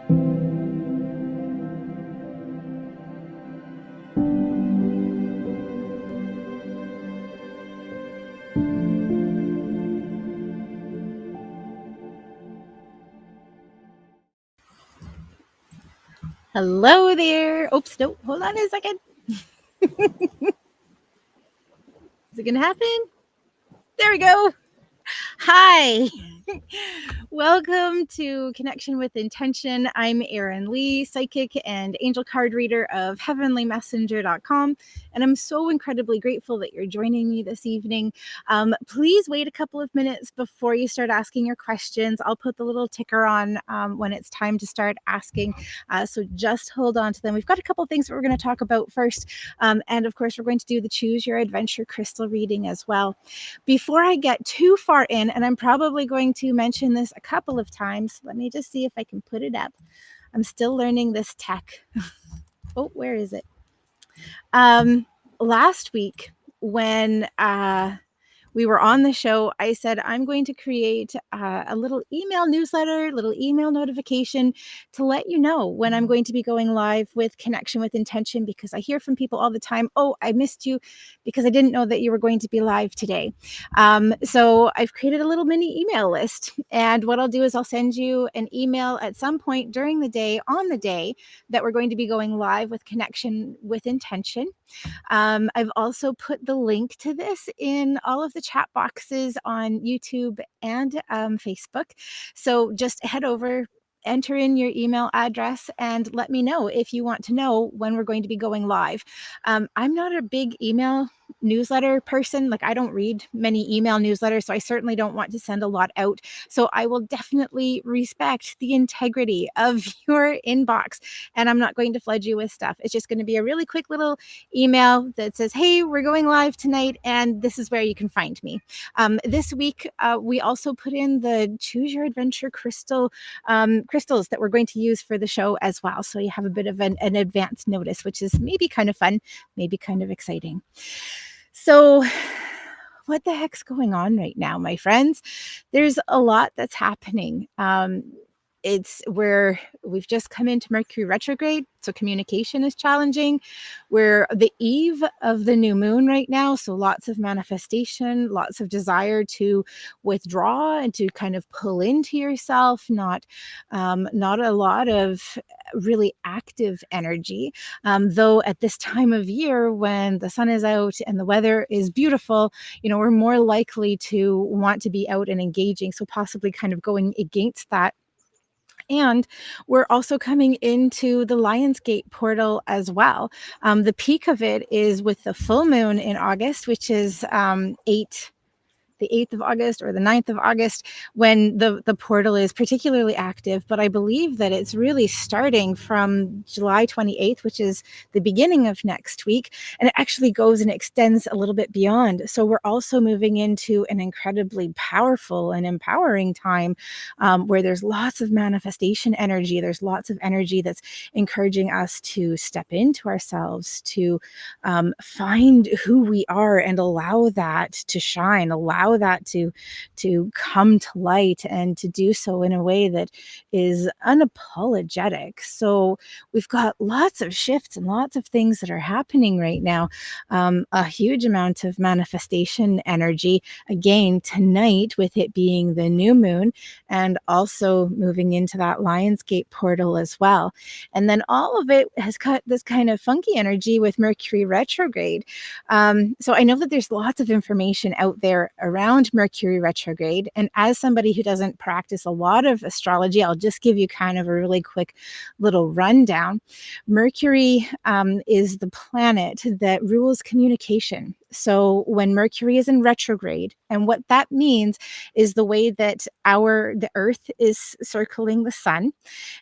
Hello there. Oops, no, hold on a second. Is it going to happen? There we go. Hi. Welcome to Connection with Intention. I'm Erin Lee, psychic and angel card reader of heavenlymessenger.com. And I'm so incredibly grateful that you're joining me this evening. Please wait a couple of minutes before you start asking your questions. I'll put the little ticker on when it's time to start asking. So just hold on to them. We've got a couple of things that we're going to talk about first. And of course, we're going to do the Choose Your Adventure crystal reading as well. Before I get too far in, and I'm probably going to mention this a couple of times, let me just see if I can put it up. I'm still learning this tech. Oh, where is it? Last week when we were on the show, I said I'm going to create a little email newsletter, little email notification to let you know when I'm going to be going live with Connection with Intention, because I hear from people all the time, oh, I missed you because I didn't know that you were going to be live today. So I've created a little mini email list, and what I'll do is I'll send you an email at some point during the day, on the day that we're going to be going live with Connection with Intention. I've also put the link to this in all of the chat boxes on YouTube and Facebook. So just head over, enter in your email address, and let me know if you want to know when we're going to be going live. I'm not a big email newsletter person. Like, I don't read many email newsletters, so I certainly don't want to send a lot out. So I will definitely respect the integrity of your inbox, and I'm not going to flood you with stuff. It's just going to be a really quick little email that says, hey, we're going live tonight, and this is where you can find me. This week, we also put in the Choose Your Adventure crystals that we're going to use for the show as well. So you have a bit of an advance notice, which is maybe kind of fun, maybe kind of exciting. So what the heck's going on right now, my friends? There's a lot that's happening. It's where we've just come into Mercury retrograde, so communication is challenging. We're the eve of the new moon right now, so lots of manifestation, lots of desire to withdraw and to kind of pull into yourself. Not a lot of really active energy, though at this time of year when the sun is out and the weather is beautiful, we're more likely to want to be out and engaging, so possibly kind of going against that. And we're also coming into the Lionsgate portal as well. The peak of it is with the full moon in August, which is the 8th of August or the 9th of August, when the portal is particularly active. But I believe that it's really starting from July 28th, which is the beginning of next week. And it actually goes and extends a little bit beyond. So we're also moving into an incredibly powerful and empowering time where there's lots of manifestation energy. There's lots of energy that's encouraging us to step into ourselves, to find who we are and allow that to shine, allow that to come to light, and to do so in a way that is unapologetic. So we've got lots of shifts and lots of things that are happening right now. A huge amount of manifestation energy, again, tonight with it being the new moon, and also moving into that Lionsgate portal as well. And then all of it has got this kind of funky energy with Mercury retrograde. So I know that there's lots of information out there around Mercury retrograde. And as somebody who doesn't practice a lot of astrology, I'll just give you kind of a really quick little rundown. Mercury is the planet that rules communication. So when Mercury is in retrograde, and what that means is the way that the Earth is circling the sun,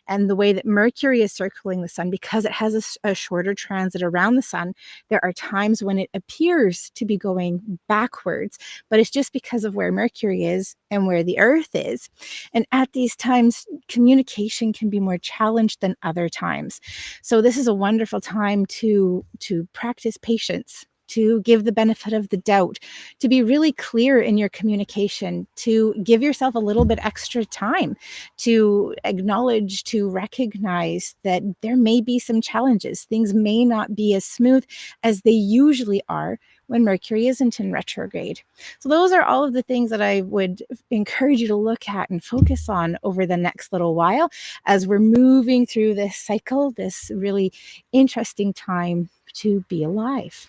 and the way that Mercury is circling the sun, because it has a shorter transit around the sun, there are times when it appears to be going backwards, but it's just because of where Mercury is and where the Earth is. And at these times, communication can be more challenged than other times. So this is a wonderful time to practice patience, to give the benefit of the doubt, to be really clear in your communication, to give yourself a little bit extra time to acknowledge, to recognize that there may be some challenges. Things may not be as smooth as they usually are when Mercury isn't in retrograde. So those are all of the things that I would encourage you to look at and focus on over the next little while as we're moving through this cycle, this really interesting time to be alive.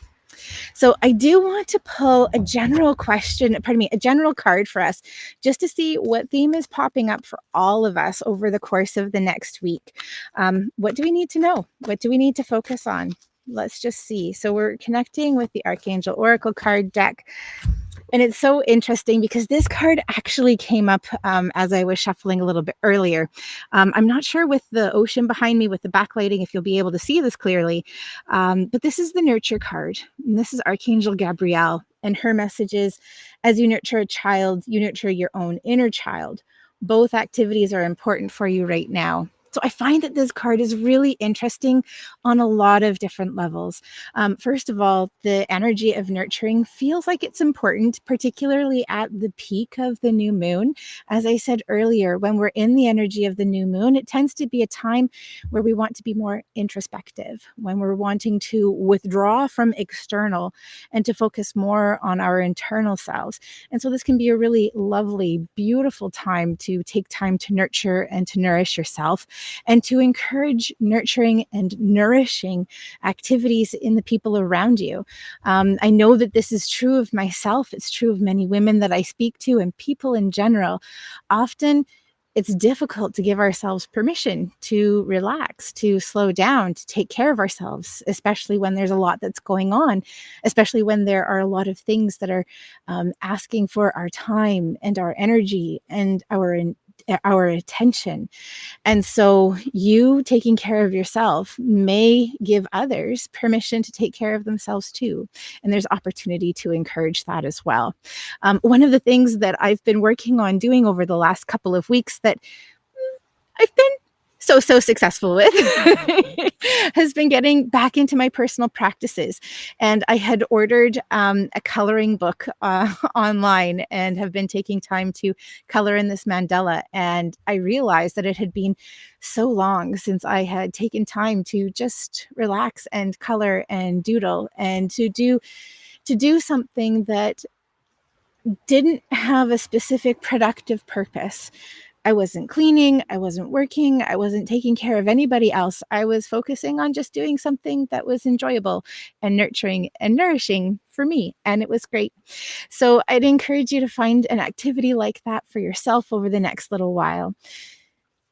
So I do want to pull a general a general card for us, just to see what theme is popping up for all of us over the course of the next week. What do we need to know? What do we need to focus on? Let's just see. So we're connecting with the Archangel Oracle card deck. And it's so interesting because this card actually came up as I was shuffling a little bit earlier. I'm not sure with the ocean behind me, with the backlighting, if you'll be able to see this clearly. But this is the nurture card. And this is Archangel Gabrielle. And her message is, as you nurture a child, you nurture your own inner child. Both activities are important for you right now. So I find that this card is really interesting on a lot of different levels. First of all, the energy of nurturing feels like it's important, particularly at the peak of the new moon. As I said earlier, when we're in the energy of the new moon, it tends to be a time where we want to be more introspective, when we're wanting to withdraw from external and to focus more on our internal selves. And so this can be a really lovely, beautiful time to take time to nurture and to nourish yourself, and to encourage nurturing and nourishing activities in the people around you. I know that this is true of myself. It's true of many women that I speak to and people in general. Often it's difficult to give ourselves permission to relax, to slow down, to take care of ourselves, especially when there's a lot that's going on, especially when there are a lot of things that are asking for our time and our energy and our attention. And so you taking care of yourself may give others permission to take care of themselves too. And there's opportunity to encourage that as well. One of the things that I've been working on doing over the last couple of weeks that I've been so successful with has been getting back into my personal practices. And I had ordered a coloring book online and have been taking time to color in this mandala. And I realized that it had been so long since I had taken time to just relax and color and doodle and to do something that didn't have a specific productive purpose. I wasn't cleaning, I wasn't working, I wasn't taking care of anybody else. I was focusing on just doing something that was enjoyable and nurturing and nourishing for me. And it was great. So I'd encourage you to find an activity like that for yourself over the next little while.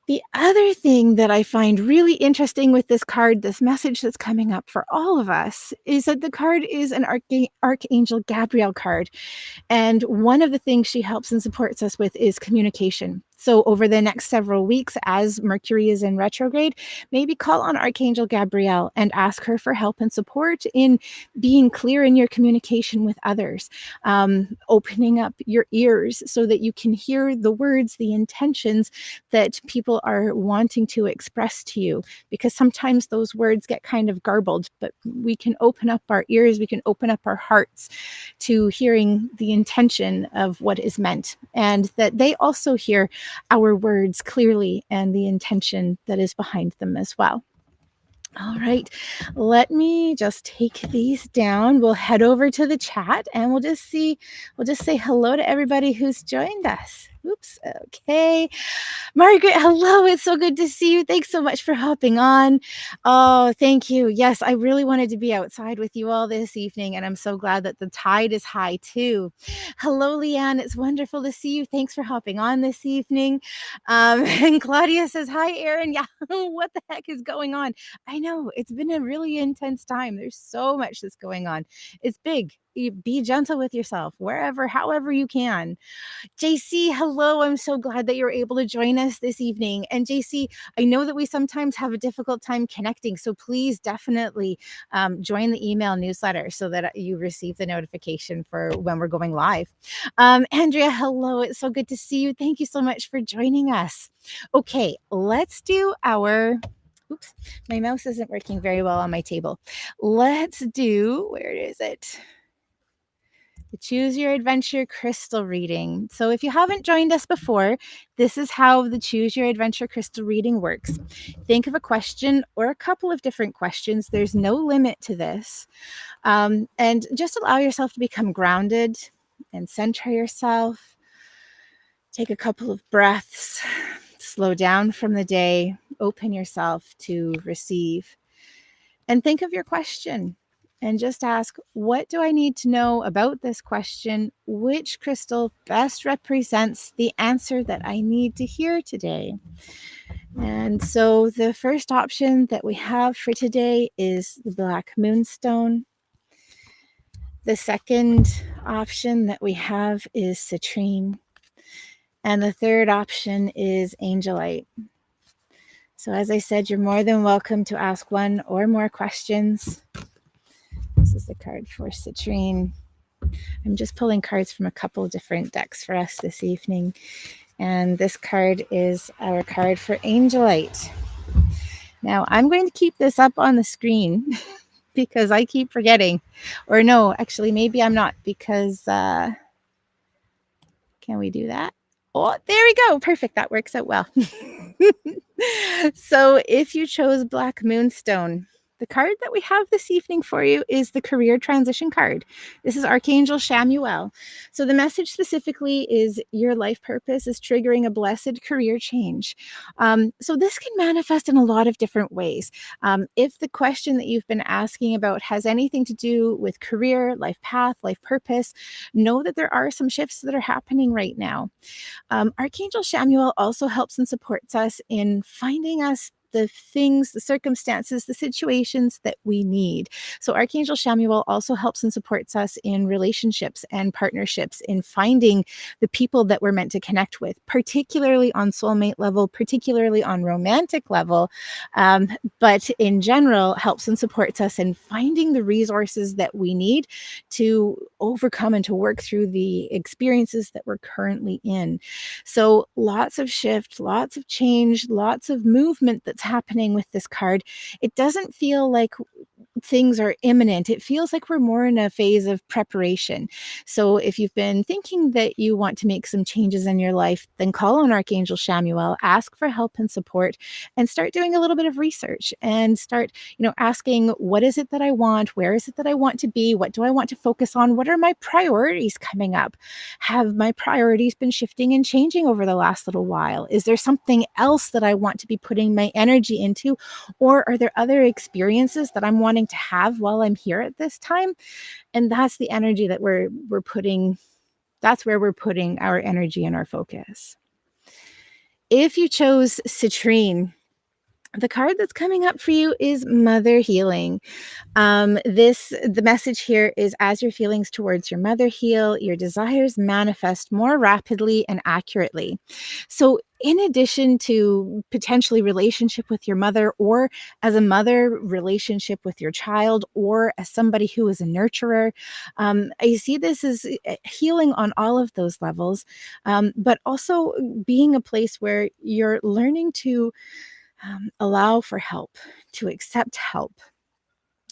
The other thing that I find really interesting with this card, this message that's coming up for all of us, is that the card is an Archangel Gabrielle card. And one of the things she helps and supports us with is communication. So over the next several weeks, as Mercury is in retrograde, maybe call on Archangel Gabrielle and ask her for help and support in being clear in your communication with others, opening up your ears so that you can hear the words, the intentions that people are wanting to express to you. Because sometimes those words get kind of garbled, but we can open up our ears, we can open up our hearts to hearing the intention of what is meant, and that they also hear our words clearly and the intention that is behind them as well. All right, let me just take these down. We'll head over to the chat and we'll just say hello to everybody who's joined us. Oops. Okay. Margaret, hello. It's so good to see you. Thanks so much for hopping on. Oh, thank you. Yes, I really wanted to be outside with you all this evening, and I'm so glad that the tide is high too. Hello, Leanne. It's wonderful to see you. Thanks for hopping on this evening. And Claudia says, hi, Erin. Yeah, what the heck is going on? I know it's been a really intense time. There's so much that's going on. It's big. Be gentle with yourself however you can. JC, hello. I'm so glad that you're able to join us this evening. And JC, I know that we sometimes have a difficult time connecting, so please definitely join the email newsletter so that you receive the notification for when we're going live. Andrea, hello. It's so good to see you. Thank you so much for joining us. Okay, let's do our Oops, my mouse isn't working very well on my table. Let's do, where is it? The Choose Your Adventure crystal reading. So if you haven't joined us before, this is how the Choose Your Adventure crystal reading works. Think of a question or a couple of different questions. There's no limit to this. And just allow yourself to become grounded and center yourself. Take a couple of breaths, slow down from the day, open yourself to receive. And think of your question and just ask, what do I need to know about this question? Which crystal best represents the answer that I need to hear today? And so the first option that we have for today is the Black Moonstone. The second option that we have is Citrine. And the third option is Angelite. So as I said, you're more than welcome to ask one or more questions. This is the card for Citrine. I'm just pulling cards from a couple of different decks for us this evening. And this card is our card for Angelite. Now, I'm going to keep this up on the screen because I keep forgetting. Or no, actually, maybe I'm not, because can we do that? Oh, there we go. Perfect. That works out well. So if you chose Black Moonstone, the card that we have this evening for you is the career transition card. This is Archangel Chamuel. So the message specifically is your life purpose is triggering a blessed career change. So this can manifest in a lot of different ways. If the question that you've been asking about has anything to do with career, life path, life purpose, know that there are some shifts that are happening right now. Archangel Chamuel also helps and supports us in finding us the things, the circumstances, the situations that we need. So Archangel Chamuel also helps and supports us in relationships and partnerships, in finding the people that we're meant to connect with, particularly on soulmate level, particularly on romantic level, but in general helps and supports us in finding the resources that we need to overcome and to work through the experiences that we're currently in. So lots of shift, lots of change, lots of movement that's happening with this card. It doesn't feel like things are imminent. It feels like we're more in a phase of preparation. So if you've been thinking that you want to make some changes in your life, then call on Archangel Chamuel, ask for help and support, and start doing a little bit of research and start, asking, what is it that I want? Where is it that I want to be? What do I want to focus on? What are my priorities coming up? Have my priorities been shifting and changing over the last little while? Is there something else that I want to be putting my energy into? Or are there other experiences that I'm wanting to have while I'm here at this time? And that's the energy that we're putting, that's where we're putting our energy and our focus. If you chose Citrine, the card that's coming up for you is Mother Healing. The message here is, as your feelings towards your mother heal, your desires manifest more rapidly and accurately. So in addition to potentially relationship with your mother, or as a mother, relationship with your child, or as somebody who is a nurturer, I see this as healing on all of those levels, but also being a place where you're learning to allow for help, to accept help,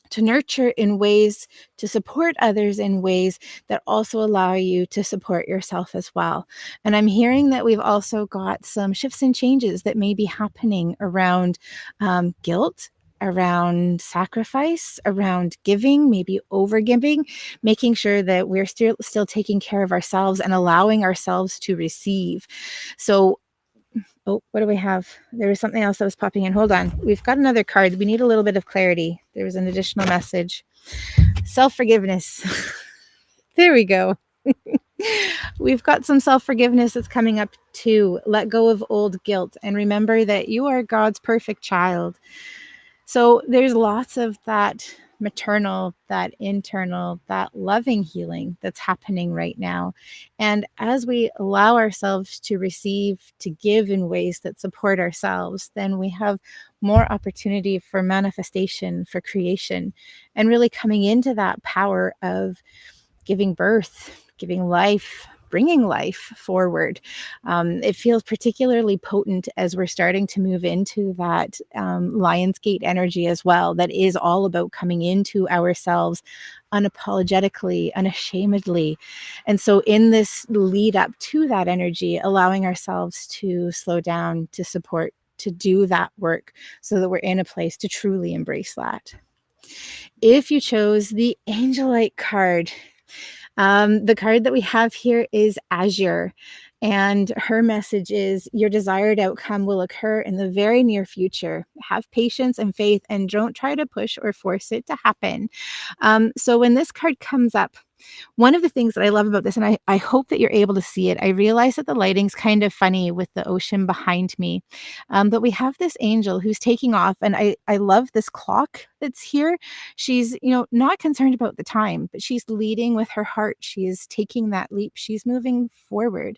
to nurture in ways, to support others in ways that also allow you to support yourself as well. And I'm hearing that we've also got some shifts and changes that may be happening around guilt, around sacrifice, around giving, maybe over giving, making sure that we're still taking care of ourselves and allowing ourselves to receive. So oh, what do we have? There was something else that was popping in. Hold on. We've got another card. We need a little bit of clarity. There was an additional message. Self-forgiveness. There we go. We've got some self-forgiveness that's coming up too. Let go of old guilt and remember that you are God's perfect child. So there's lots of that maternal, that internal, that loving healing that's happening right now. And as we allow ourselves to receive, to give in ways that support ourselves, then we have more opportunity for manifestation, for creation, and really coming into that power of giving birth, giving life, bringing life forward. It feels particularly potent as we're starting to move into that Lionsgate energy as well, that is all about coming into ourselves unapologetically, unashamedly. And so in this lead up to that energy, allowing ourselves to slow down, to support, to do that work so that we're in a place to truly embrace that. If you chose the Angelite card, the card that we have here is Azure. And her message is your desired outcome will occur in the very near future. Have patience and faith and don't try to push or force it to happen. So when this card comes up, one of the things that I love about this, and I hope that you're able to see it, I realize that the lighting's kind of funny with the ocean behind me. But we have this angel who's taking off, and I love this clock that's here. She's, not concerned about the time, but she's leading with her heart. She is taking that leap. She's moving forward.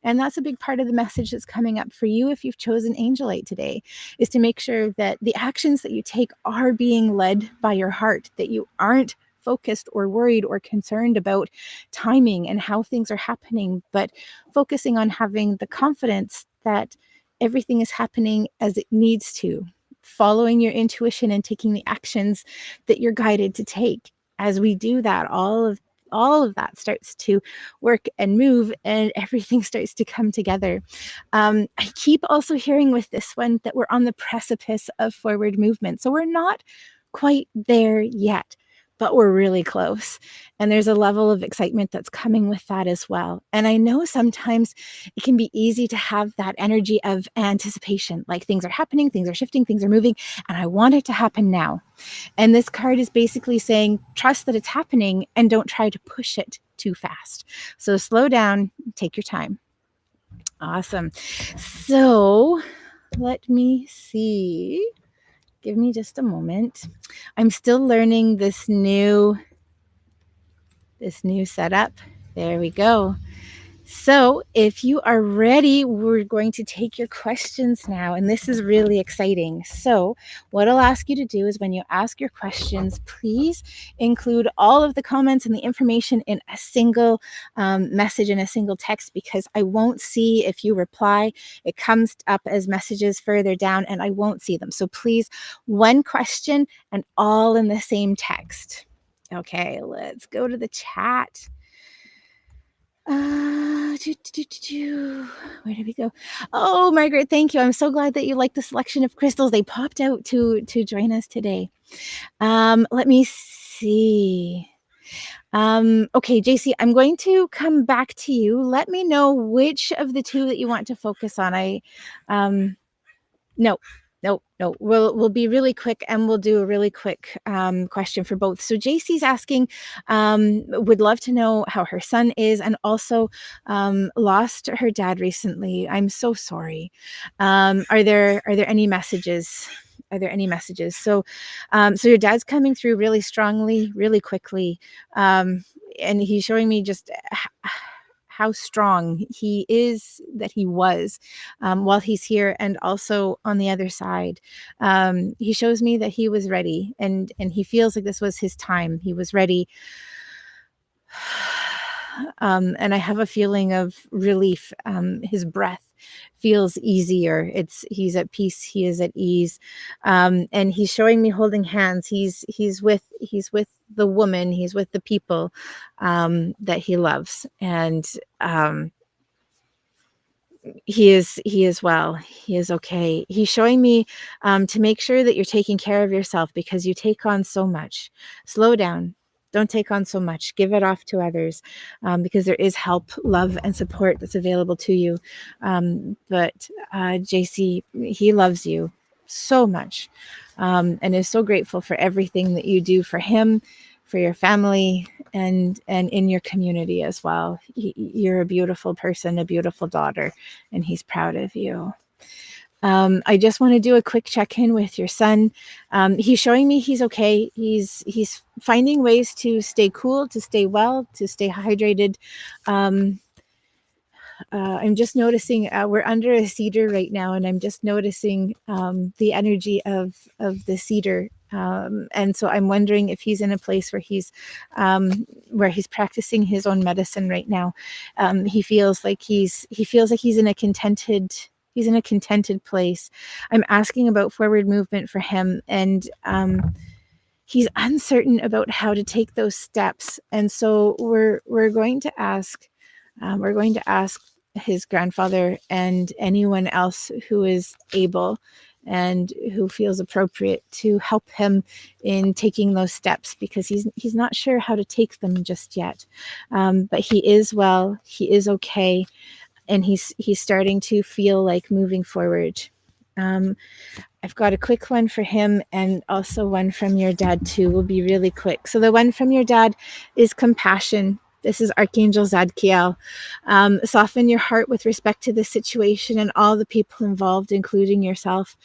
And that's a big part of the message that's coming up for you if you've chosen Angelite today, is to make sure that the actions that you take are being led by your heart, that you aren't focused or worried or concerned about timing and how things are happening, but focusing on having the confidence that everything is happening as it needs to, following your intuition and taking the actions that you're guided to take. As we do that, all of that starts to work and move, and everything starts to come together. I keep also hearing with this one that we're on the precipice of forward movement. So we're not quite there yet, but we're really close. And there's a level of excitement that's coming with that as well. And I know sometimes it can be easy to have that energy of anticipation, like things are happening, things are shifting, things are moving, and I want it to happen now. And this card is basically saying, trust that it's happening and don't try to push it too fast. So slow down, take your time. Awesome. So let me see. Give me just a moment. I'm still learning this new setup. There we go. So if you are ready, we're going to take your questions now, and this is really exciting. So what I'll ask you to do is when you ask your questions, please include all of the comments and the information in a single message, in a single text, because I won't see if you reply. It comes up as messages further down and I won't see them. So please, one question and all in the same text. Okay, let's go to the chat. Where did we go? Oh, Margaret, thank you. I'm so glad that you like the selection of crystals. They popped out to join us today. Let me see. Okay, JC, I'm going to come back to you. Let me know which of the two that you want to focus on. No. We'll be really quick, and we'll do a really quick question for both. So JC's asking, would love to know how her son is, and also lost her dad recently. I'm so sorry. Are there any messages? Are there any messages? So your dad's coming through really strongly, really quickly, and he's showing me just how strong he is, that he was while he's here, and also on the other side. He shows me that he was ready, and he feels like this was his time. He was ready. And I have a feeling of relief. His breath feels easier. He's at peace. He is at ease. And he's showing me holding hands. He's with the woman. He's with the people that he loves. And he is well. He is okay. He's showing me to make sure that you're taking care of yourself, because you take on so much. Slow down. Don't take on so much. Give it off to others, because there is help, love, and support that's available to you. But JC, he loves you so much, and is so grateful for everything that you do for him, for your family, and in your community as well. You're a beautiful person, a beautiful daughter, and he's proud of you. I just want to do a quick check-in with your son. He's showing me he's okay. He's finding ways to stay cool, to stay well, to stay hydrated. I'm just noticing we're under a cedar right now, and I'm just noticing the energy of the cedar And so I'm wondering if he's in a place where he's practicing his own medicine right now. He feels like he's in a contented place. I'm asking about forward movement for him, and he's uncertain about how to take those steps. And so we're going to ask his grandfather and anyone else who is able and who feels appropriate to help him in taking those steps, because he's not sure how to take them just yet. But he is well, he is okay, and he's starting to feel like moving forward. I've got a quick one for him and also one from your dad too. Will be really quick. So the one from your dad is compassion. This is Archangel Zadkiel. Soften your heart with respect to the situation and all the people involved, including yourself.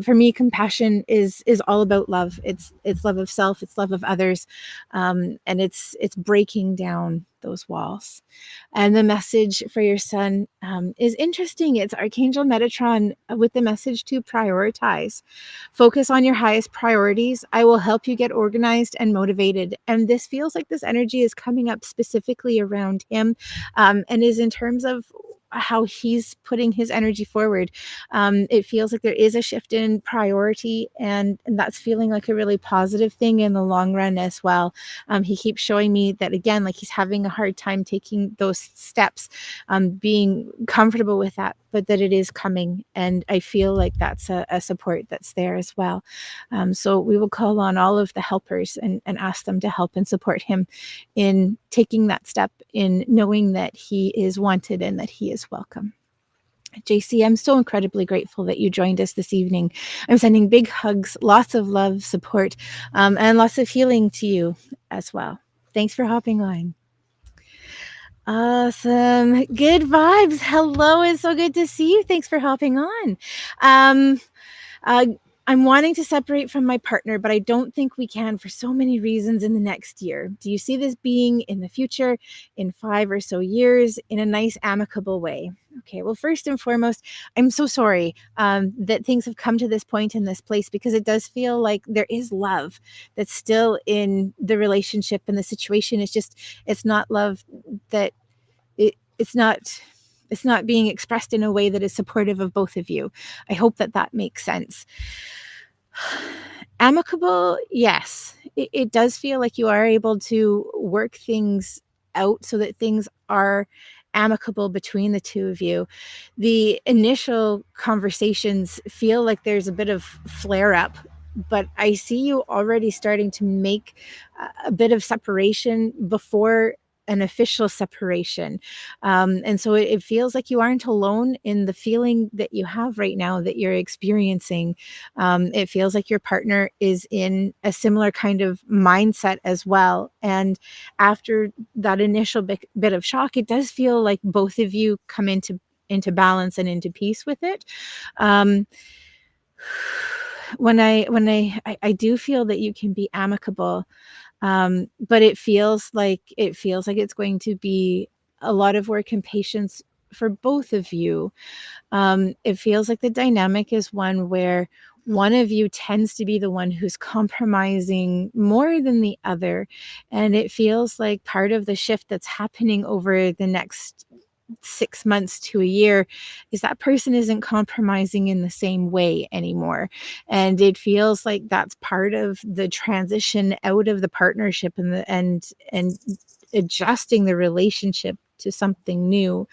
For me, compassion is all about love. It's love of self. It's love of others, and it's breaking down those walls. And the message for your son is interesting. It's Archangel Metatron with the message to prioritize. Focus on your highest priorities. I will help you get organized and motivated. And this feels like this energy is coming up specifically around him, and is in terms of how he's putting his energy forward. It feels like there is a shift in priority, and that's feeling like a really positive thing in the long run as well. He keeps showing me that, again, like he's having a hard time taking those steps, being comfortable with that, but that it is coming. And I feel like that's a support that's there as well. So we will call on all of the helpers and ask them to help and support him in taking that step, in knowing that he is wanted and that he is welcome. JC, I'm so incredibly grateful that you joined us this evening. I'm sending big hugs, lots of love, support, and lots of healing to you as well. Thanks for hopping on. Awesome. Good vibes. Hello. It's so good to see you. Thanks for hopping on. Uh, I'm wanting to separate from my partner, but I don't think we can for so many reasons in the next year. Do you see this being in the future, in 5 or so years, in a nice, amicable way? Okay, well, first and foremost, I'm so sorry that things have come to this point in this place, because it does feel like there is love that's still in the relationship and the situation. It's not love that it's not being expressed in a way that is supportive of both of you. I hope that makes sense. Amicable, yes. It does feel like you are able to work things out so that things are amicable between the two of you. The initial conversations feel like there's a bit of flare up, but I see you already starting to make a bit of separation before an official separation. And so it feels like you aren't alone in the feeling that you have right now that you're experiencing. It feels like your partner is in a similar kind of mindset as well. And after that initial bit of shock, it does feel like both of you come into balance and into peace with it. When I do feel that you can be amicable, but it feels like it's going to be a lot of work and patience for both of you. It feels like the dynamic is one where one of you tends to be the one who's compromising more than the other. And it feels like part of the shift that's happening over the next 6 months to a year is that person isn't compromising in the same way anymore. And it feels like that's part of the transition out of the partnership and adjusting the relationship to something new.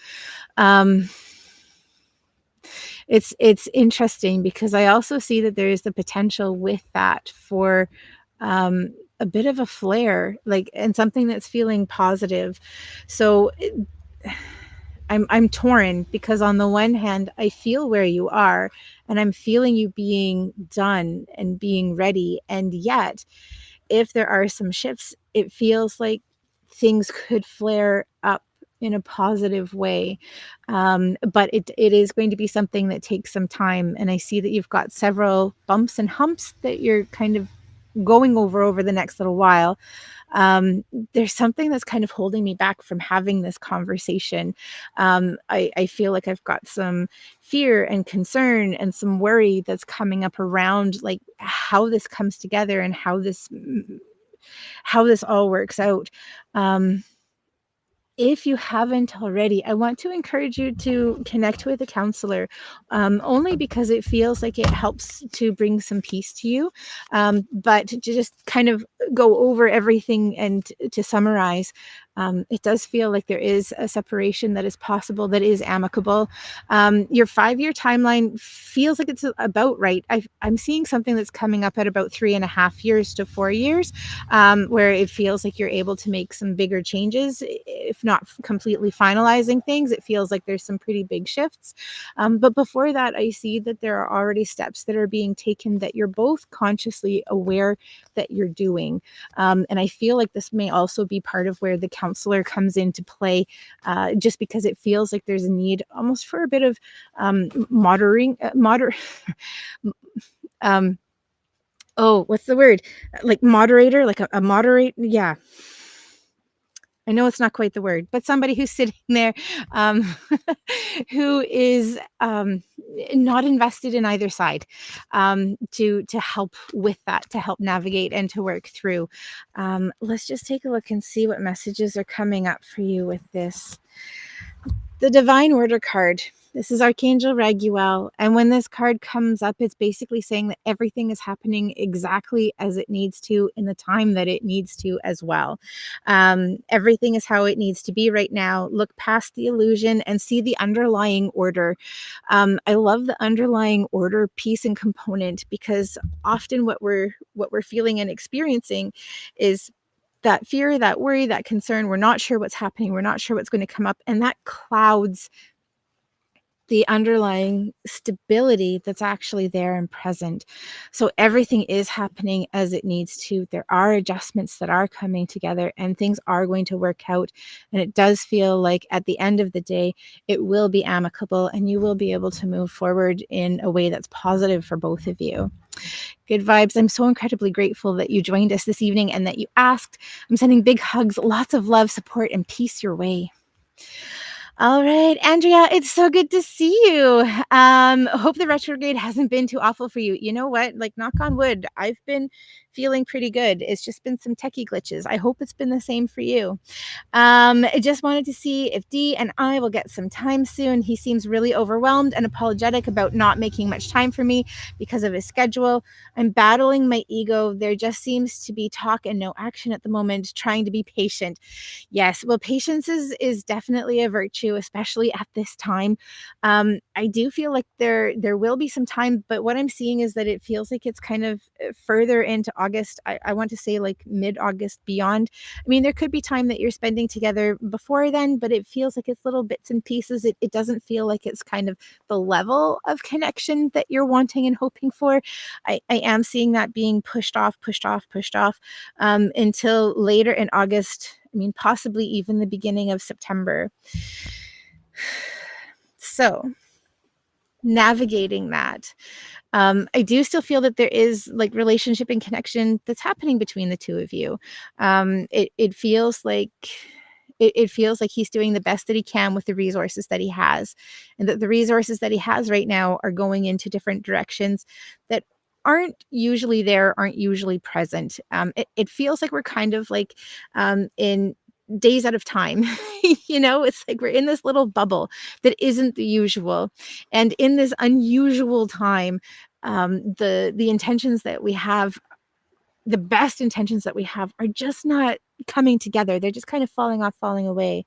It's interesting because I also see that there is the potential with that for a bit of a flare, like, and something that's feeling positive. So I'm torn, because on the one hand, I feel where you are and I'm feeling you being done and being ready. And yet, if there are some shifts, it feels like things could flare up in a positive way. But it is going to be something that takes some time. And I see that you've got several bumps and humps that you're kind of going over the next little while, um, there's something that's kind of holding me back from having this conversation. I feel like I've got some fear and concern and some worry that's coming up around like how this comes together and how this all works out. Um, if you haven't already, I want to encourage you to connect with a counselor, only because it feels like it helps to bring some peace to you. But to just kind of go over everything and to summarize, it does feel like there is a separation that is possible, that is amicable. Your 5-year timeline feels like it's about right. I'm seeing something that's coming up at about 3.5 years to 4 years, where it feels like you're able to make some bigger changes, if not completely finalizing things. It feels like there's some pretty big shifts. But before that, I see that there are already steps that are being taken that you're both consciously aware that you're doing. And I feel like this may also be part of where the counselor comes into play, just because it feels like there's a need almost for a bit of um, oh, what's the word? Like moderator, like a moderate. Yeah. I know it's not quite the word, but somebody who's sitting there, um, who is not invested in either side, to help with that, to help navigate and to work through. Let's just take a look and see what messages are coming up for you with this. The Divine Order card. This is Archangel Raguel. And when this card comes up, it's basically saying that everything is happening exactly as it needs to in the time that it needs to as well. Everything is how it needs to be right now. Look past the illusion and see the underlying order. I love the underlying order piece and component, because often what we're feeling and experiencing is that fear, that worry, that concern. We're not sure what's happening. We're not sure what's going to come up. And that clouds the underlying stability that's actually there and present. So everything is happening as it needs to. There are adjustments that are coming together and things are going to work out. And it does feel like at the end of the day, it will be amicable and you will be able to move forward in a way that's positive for both of you. Good vibes. I'm so incredibly grateful that you joined us this evening and that you asked. I'm sending big hugs, lots of love, support, and peace your way. All right, Andrea, it's so good to see you. Hope the retrograde hasn't been too awful for you. You know what? Like, knock on wood, I've been feeling pretty good. It's just been some techie glitches. I hope it's been the same for you. I just wanted to see if Dee and I will get some time soon. He seems really overwhelmed and apologetic about not making much time for me because of his schedule. I'm battling my ego. There just seems to be talk and no action at the moment, trying to be patient. Yes, well, patience is definitely a virtue, especially at this time. I do feel like there will be some time, but what I'm seeing is that it feels like it's kind of further into August. I want to say like mid-August beyond. I mean, there could be time that you're spending together before then, but it feels like it's little bits and pieces. It doesn't feel like it's kind of the level of connection that you're wanting and hoping for. I am seeing that being pushed off until later in August. I mean, possibly even the beginning of September. So, navigating that. I do still feel that there is like relationship and connection that's happening between the two of you. It feels like it feels like he's doing the best that he can with the resources that he has, and that the resources that he has right now are going into different directions that aren't usually there, aren't usually present. It feels like we're kind of like in days out of time. It's like we're in this little bubble that isn't the usual, and in this unusual time, the intentions that we have, the best intentions that we have, are just not coming together. They're just kind of falling off, falling away.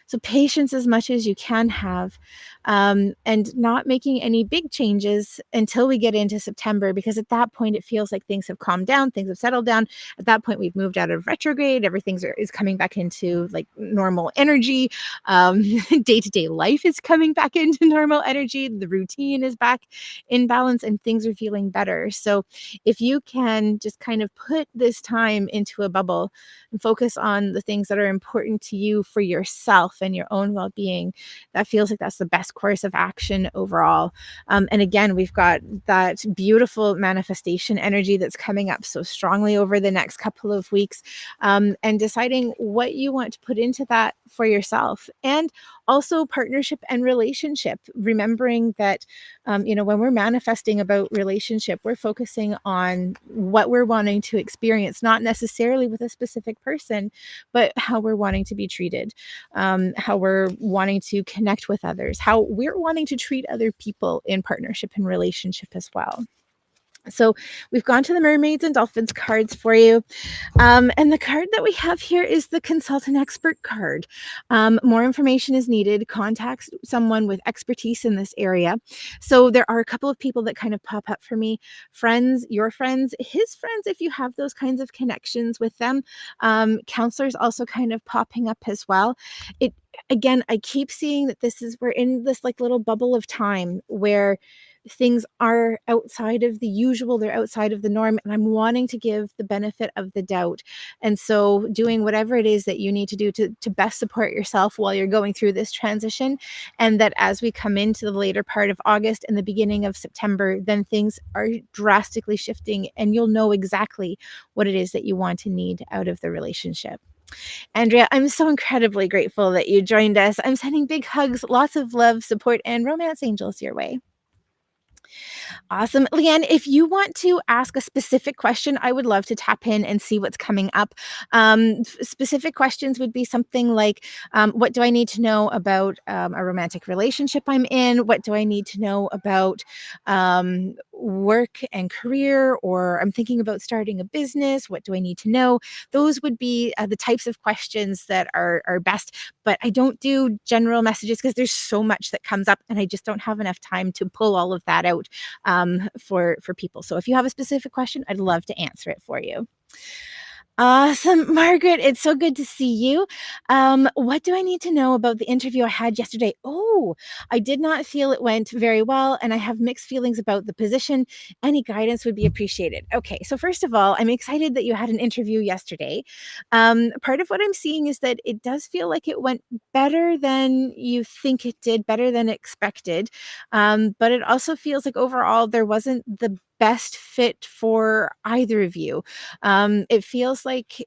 So patience as much as you can have, and not making any big changes until we get into September, because at that point it feels like things have calmed down, things have settled down. At that point, we've moved out of retrograde. Is coming back into like normal energy. Day-to-day life is coming back into normal energy. The routine is back in balance and things are feeling better. So if you can just kind of put this time into a bubble and focus on the things that are important to you for yourself and your own well-being, that feels like that's the best course of action overall. And again, we've got that beautiful manifestation energy that's coming up so strongly over the next couple of weeks, and deciding what you want to put into that for yourself. And also partnership and relationship, remembering that, when we're manifesting about relationship, we're focusing on what we're wanting to experience, not necessarily with a specific person, but how we're wanting to be treated, how we're wanting to connect with others, how we're wanting to treat other people in partnership and relationship as well. So we've gone to the mermaids and dolphins cards for you. And the card that we have here is the consultant expert card. More information is needed. Contact someone with expertise in this area. So there are a couple of people that kind of pop up for me. Friends, your friends, his friends, if you have those kinds of connections with them. Counselors also kind of popping up as well. Again, I keep seeing that we're in this like little bubble of time where things are outside of the usual, they're outside of the norm, and I'm wanting to give the benefit of the doubt. And so doing whatever it is that you need to do to best support yourself while you're going through this transition, and that as we come into the later part of August and the beginning of September, then things are drastically shifting and you'll know exactly what it is that you want and need out of the relationship. Andrea, I'm so incredibly grateful that you joined us. I'm sending big hugs, lots of love, support, and romance angels your way. Awesome. Leanne, if you want to ask a specific question, I would love to tap in and see what's coming up. Specific questions would be something like, what do I need to know about a romantic relationship I'm in? What do I need to know about work and career? Or I'm thinking about starting a business. What do I need to know? Those would be the types of questions that are best. But I don't do general messages because there's so much that comes up and I just don't have enough time to pull all of that out for people. So if you have a specific question, I'd love to answer it for you. Awesome. Margaret, it's so good to see you. What do I need to know about the interview I had yesterday? Oh, I did not feel it went very well, and I have mixed feelings about the position. Any guidance would be appreciated. Okay, so first of all, I'm excited that you had an interview yesterday. Part of what I'm seeing is that it does feel like it went better than you think it did, better than expected. But it also feels like overall there wasn't the best fit for either of you. It feels like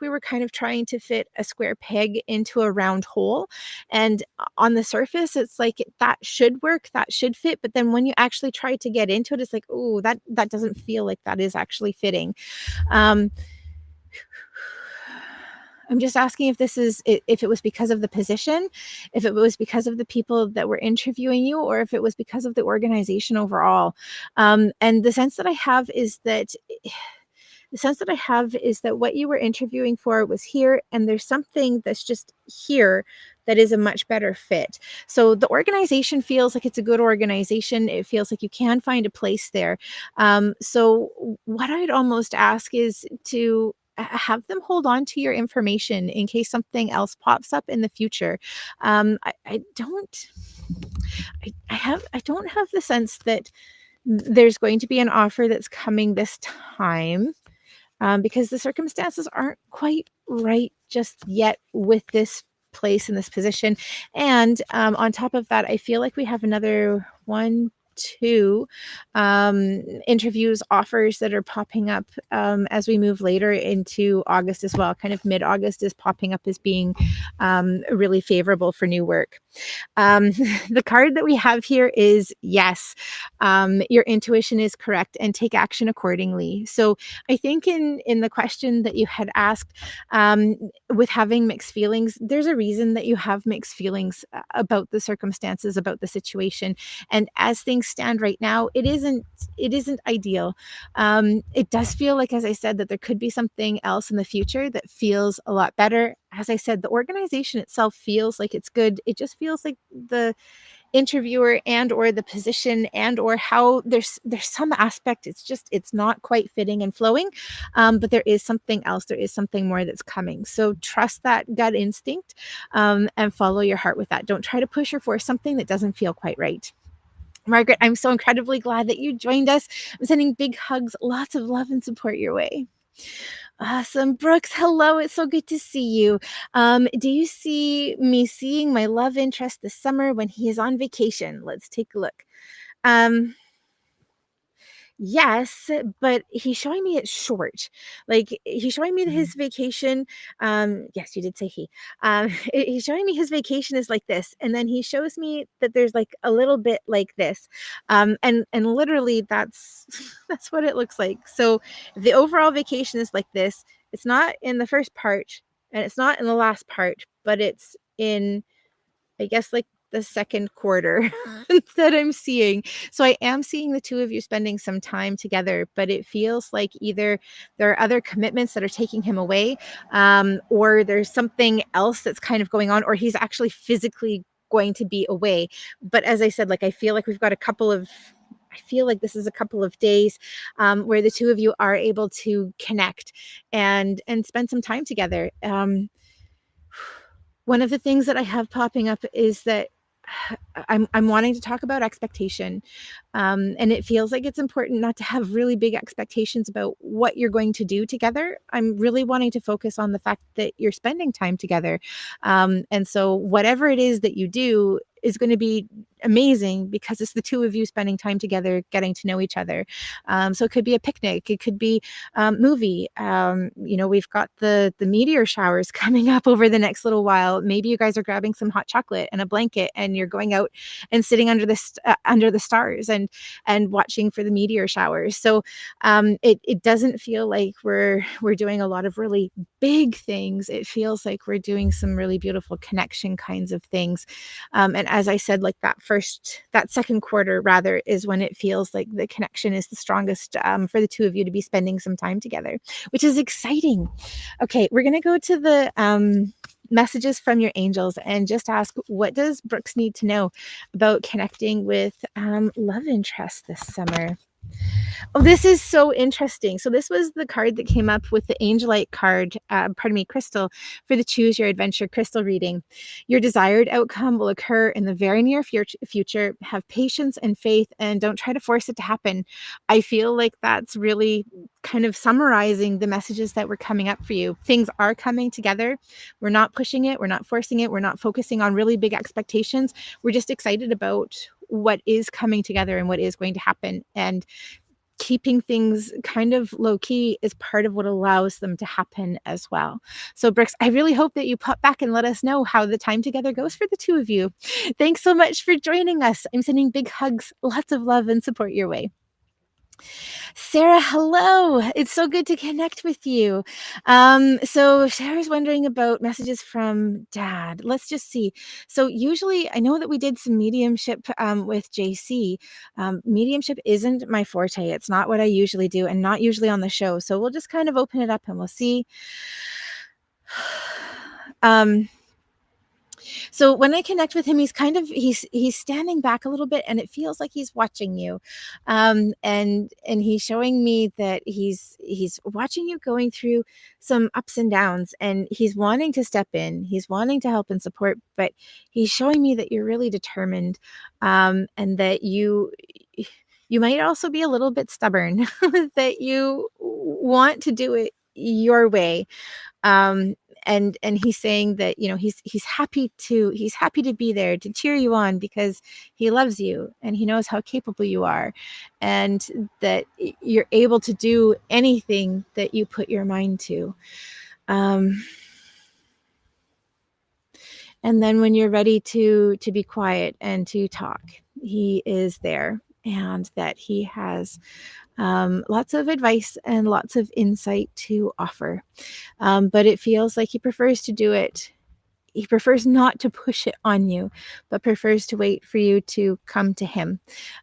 we were kind of trying to fit a square peg into a round hole, and on the surface it's like that should work, that should fit, but then when you actually try to get into it, it's like, oh, that doesn't feel like that is actually fitting. um I'm just asking if it was because of the position, if it was because of the people that were interviewing you, or if it was because of the organization overall. And the sense that I have is that what you were interviewing for was here, and there's something that's just here that is a much better fit. So the organization feels like it's a good organization. It feels like you can find a place there. So what I'd almost ask is to have them hold on to your information in case something else pops up in the future. I don't have the sense that there's going to be an offer that's coming this time, because the circumstances aren't quite right just yet with this place in this position. And on top of that, I feel like we have another one, two interviews, offers that are popping up as we move later into August as well. Kind of mid-August is popping up as being really favorable for new work. The card that we have here is yes. Your intuition is correct, and take action accordingly. So I think in the question that you had asked, with having mixed feelings, there's a reason that you have mixed feelings about the circumstances, about the situation. And as things stand right now, it isn't ideal. It does feel like, as I said, that there could be something else in the future that feels a lot better. As I said, the organization itself feels like it's good. It just feels like the interviewer and or the position and or how there's some aspect, it's not quite fitting and flowing, but there is something else, there is something more that's coming. So trust that gut instinct, and follow your heart with that. Don't try to push or force something that doesn't feel quite right. Margaret, I'm so incredibly glad that you joined us. I'm sending big hugs, lots of love and support your way. Awesome. Brooks, hello. It's so good to see you. Do you see me seeing my love interest this summer when he is on vacation? Let's take a look. Um, Yes, but he's showing me it's short. Like, he's showing me his vacation. Yes, you did say he. He's showing me his vacation is like this, and then he shows me that there's like a little bit like this. And literally that's that's what it looks like. So the overall vacation is like this. It's not in the first part, and it's not in the last part, but it's in, I guess, like the second quarter that I'm seeing. So I am seeing the two of you spending some time together, but it feels like either there are other commitments that are taking him away, or there's something else that's kind of going on, or he's actually physically going to be away. But as I said, like, I feel like we've got I feel like this is a couple of days where the two of you are able to connect and spend some time together. One of the things that I have popping up is that I'm wanting to talk about expectation. And it feels like it's important not to have really big expectations about what you're going to do together. I'm really wanting to focus on the fact that you're spending time together. And so whatever it is that you do is going to be amazing because it's the two of you spending time together, getting to know each other. So it could be a picnic, it could be movie. We've got the meteor showers coming up over the next little while. Maybe you guys are grabbing some hot chocolate and a blanket, and you're going out and sitting under the stars and watching for the meteor showers. So it doesn't feel like we're doing a lot of really big things. It feels like we're doing some really beautiful connection kinds of things. And as I said, like that second quarter rather is when it feels like the connection is the strongest, for the two of you to be spending some time together, which is exciting. Okay, we're going to go to the messages from your angels and just ask, what does Brooks need to know about connecting with love interest this summer? Oh, this is so interesting. So this was the card that came up with the Angelite card, crystal, for the Choose Your Adventure crystal reading. Your desired outcome will occur in the very near future. Have patience and faith, and don't try to force it to happen. I feel like that's really kind of summarizing the messages that were coming up for you. Things are coming together. We're not pushing it. We're not forcing it. We're not focusing on really big expectations. We're just excited about what is coming together and what is going to happen. And keeping things kind of low key is part of what allows them to happen as well. So, Brooks, I really hope that you pop back and let us know how the time together goes for the two of you. Thanks so much for joining us. I'm sending big hugs, lots of love and support your way. Sarah, hello. It's so good to connect with you. So Sarah's wondering about messages from dad. Let's just see. So usually I know that we did some mediumship with JC. Mediumship isn't my forte. It's not what I usually do and not usually on the show. So we'll just kind of open it up and we'll see. So when I connect with him, he's standing back a little bit, and it feels like he's watching you, and he's showing me that he's watching you going through some ups and downs, and he's wanting to step in, he's wanting to help and support, but he's showing me that you're really determined, and that you might also be a little bit stubborn, that you want to do it your way. um and he's saying that, he's happy to be there to cheer you on because he loves you and he knows how capable you are, and that you're able to do anything that you put your mind to. And then when you're ready to be quiet and to talk, he is there, and that he has lots of advice and lots of insight to offer. But it feels like he prefers to do it. He prefers not to push it on you, but prefers to wait for you to come to him,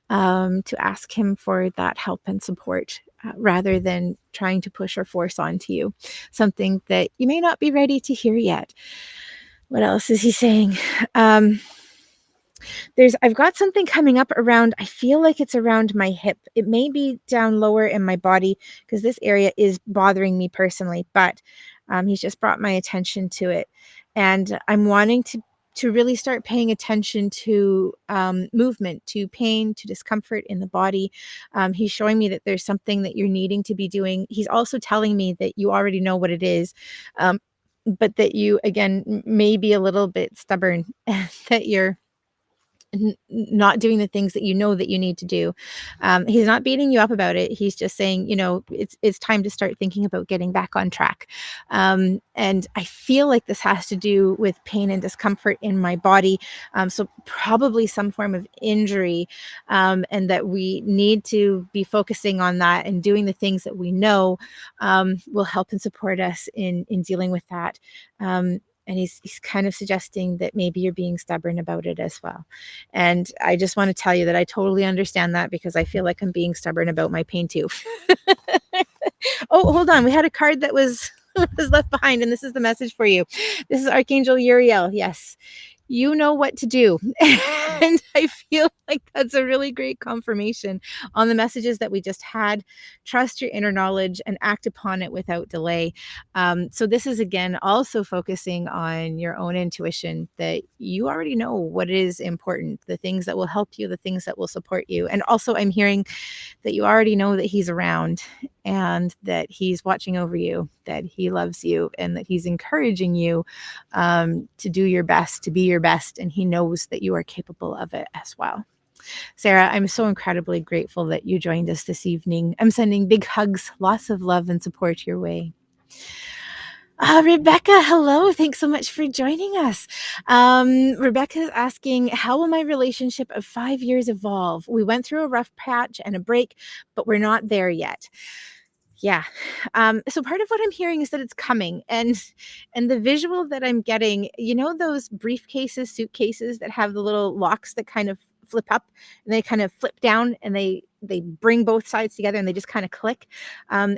to ask him for that help and support, rather than trying to push or force onto you something that you may not be ready to hear yet. What else is he saying? I've got something coming up around, I feel like it's around my hip. It may be down lower in my body because this area is bothering me personally, but he's just brought my attention to it. And I'm wanting to to really start paying attention to movement, to pain, to discomfort in the body. He's showing me that there's something that you're needing to be doing. He's also telling me that you already know what it is, but that you, again, may be a little bit stubborn, that you're not doing the things that you know that you need to do. He's not beating you up about it. He's just saying, it's time to start thinking about getting back on track. And I feel like this has to do with pain and discomfort in my body. So probably some form of injury, and that we need to be focusing on that and doing the things that we know will help and support us in dealing with that. And he's kind of suggesting that maybe you're being stubborn about it as well. And I just want to tell you that I totally understand that, because I feel like I'm being stubborn about my pain too. Oh, hold on. We had a card that was left behind, and this is the message for you. This is Archangel Uriel. Yes. You know what to do. And I feel like that's a really great confirmation on the messages that we just had. Trust your inner knowledge and act upon it without delay. So this is, again, also focusing on your own intuition, that you already know what is important, the things that will help you, the things that will support you. And also I'm hearing that you already know that he's around, and that he's watching over you, that he loves you, and that he's encouraging you to do your best, to be your best. And he knows that you are capable of it as well. Sarah, I'm so incredibly grateful that you joined us this evening. I'm sending big hugs, lots of love and support your way. Rebecca, hello. Thanks so much for joining us. Rebecca is asking, how will my relationship of 5 years evolve? We went through a rough patch and a break, but we're not there yet. Yeah. So part of what I'm hearing is that it's coming, and the visual that I'm getting, those briefcases, suitcases that have the little locks that kind of flip up and they kind of flip down, and they bring both sides together and they just kind of click.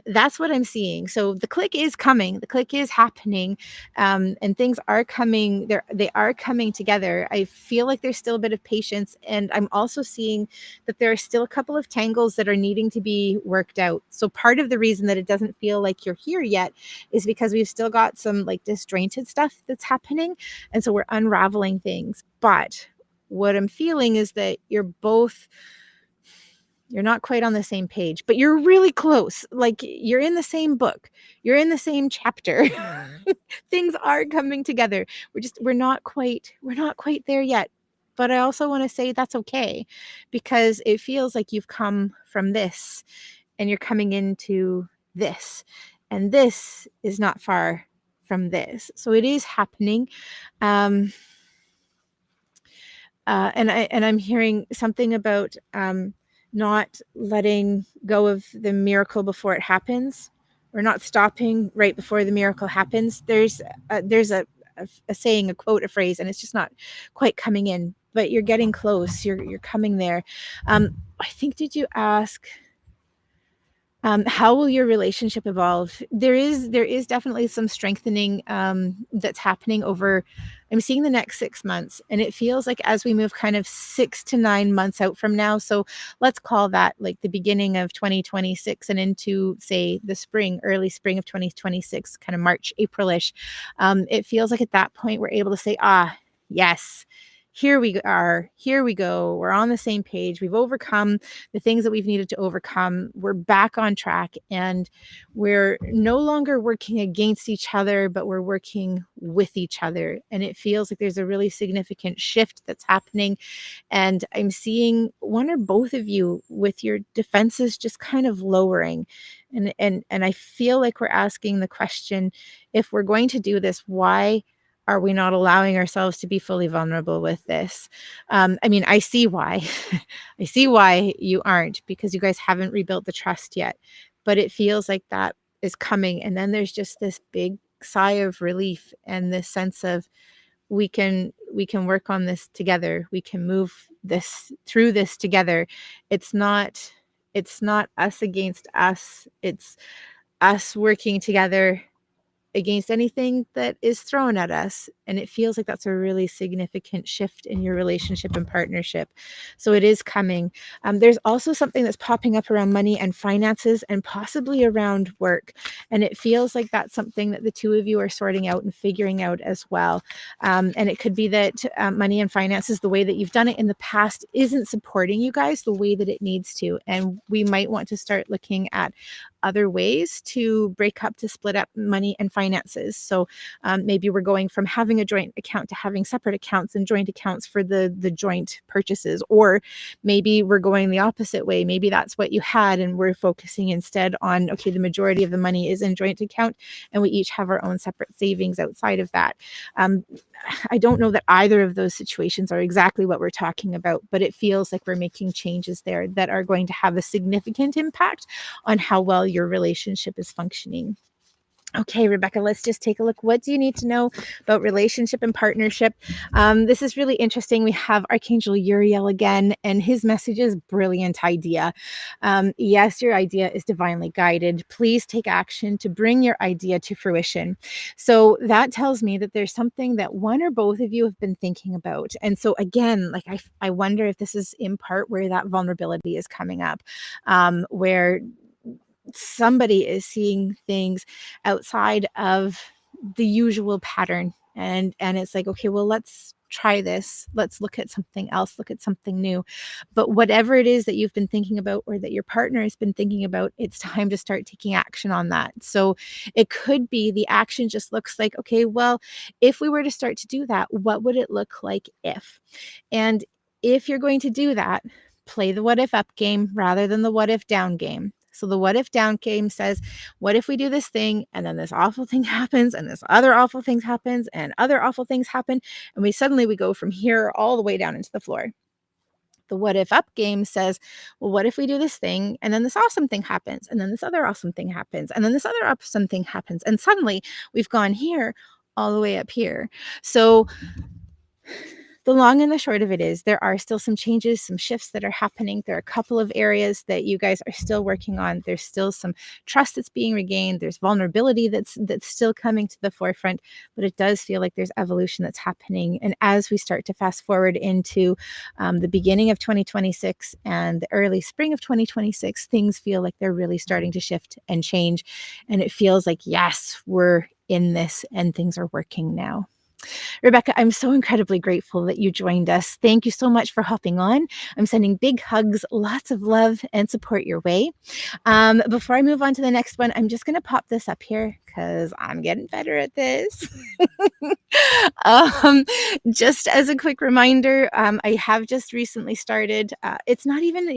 That's what I'm seeing. So the click is coming, the click is happening, and things are coming. They are coming together. I feel like there's still a bit of patience, and I'm also seeing that there are still a couple of tangles that are needing to be worked out. So part of the reason that it doesn't feel like you're here yet is because we've still got some like disjointed stuff that's happening, and so we're unraveling things. But what I'm feeling is that you're not quite on the same page, but you're really close. Like, you're in the same book, you're in the same chapter. Things are coming together. We're not quite there yet. But I also want to say that's okay, because it feels like you've come from this and you're coming into this, and this is not far from this. So it is happening. And I'm hearing something about not letting go of the miracle before it happens, or not stopping right before the miracle happens. There's a saying, a quote, a phrase, and it's just not quite coming in. But you're getting close. You're coming there. I think, did you ask? How will your relationship evolve? There is definitely some strengthening that's happening over, I'm seeing the next 6 months, and it feels like as we move kind of 6 to 9 months out from now. So let's call that like the beginning of 2026 and into, say, the spring, early spring of 2026, kind of March, April-ish. It feels like at that point we're able to say, yes, here we are, here we go. We're on the same page. We've overcome the things that we've needed to overcome. We're back on track, and we're no longer working against each other, but we're working with each other. And it feels like there's a really significant shift that's happening. And I'm seeing one or both of you with your defenses just kind of lowering. And I feel like we're asking the question, if we're going to do this, why are we not allowing ourselves to be fully vulnerable with this? I mean, I see why. I see why you aren't, because you guys haven't rebuilt the trust yet. But it feels like that is coming. And then there's just this big sigh of relief, and this sense of, we can work on this together. We can move through this together. It's not us against us. It's us working together against anything that is thrown at us. And it feels like that's a really significant shift in your relationship and partnership. So it is coming. There's also something that's popping up around money and finances and possibly around work. And it feels like that's something that the two of you are sorting out and figuring out as well. And it could be that money and finances, the way that you've done it in the past, isn't supporting you guys the way that it needs to. And we might want to start looking at other ways to break up, to split up money and finances. So maybe we're going from having a joint account to having separate accounts and joint accounts for the joint purchases. Or maybe we're going the opposite way. Maybe that's what you had and we're focusing instead on, okay, the majority of the money is in joint account and we each have our own separate savings outside of that. I don't know that either of those situations are exactly what we're talking about, but it feels like we're making changes there that are going to have a significant impact on how well your relationship is functioning. Okay, Rebecca, let's just take a look. What do you need to know about relationship and partnership? This is really interesting. We have Archangel Uriel again, and his message is brilliant idea. Yes, your idea is divinely guided. Please take action to bring your idea to fruition. So that tells me that there's something that one or both of you have been thinking about. And so again, like I wonder if this is in part where that vulnerability is coming up, where somebody is seeing things outside of the usual pattern, and it's like, okay, well, let's try this, let's look at something else, look at something new. But whatever it is that you've been thinking about or that your partner has been thinking about, it's time to start taking action on that. So it could be the action just looks like, okay, well, if we were to start to do that, what would it look like if? And if you're going to do that, play the what if up game rather than the what if down game. So the what if down game says, what if we do this thing and then this awful thing happens and this other awful thing happens and other awful things happen, and we go from here all the way down into the floor. The what if up game says, well, what if we do this thing and then this awesome thing happens and then this other awesome thing happens and then this other awesome thing happens, and suddenly we've gone here all the way up here. So the long and the short of it is there are still some changes, some shifts that are happening. There are a couple of areas that you guys are still working on. There's still some trust that's being regained. There's vulnerability that's still coming to the forefront, but it does feel like there's evolution that's happening. And as we start to fast forward into the beginning of 2026 and the early spring of 2026, things feel like they're really starting to shift and change. And it feels like, yes, we're in this and things are working now. Rebecca, I'm so incredibly grateful that you joined us. Thank you so much for hopping on. I'm sending big hugs, lots of love and support your way. Before I move on to the next one, I'm just going to pop this up here because I'm getting better at this. um, just as a quick reminder, I have just recently started, it's not even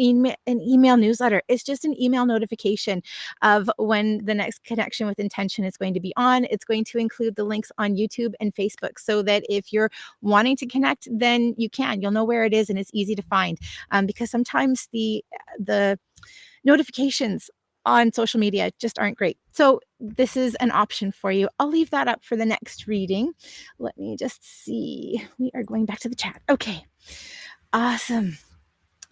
an email newsletter. It's just an email notification of when the next Connection with Intention is going to be on. It's going to include the links on YouTube and Facebook so that if you're wanting to connect, then you'll know where it is and it's easy to find. Because sometimes the notifications on social media just aren't great. So this is an option for you. I'll leave that up for the next reading. Let me just see. We are going back to the chat. Okay. Awesome.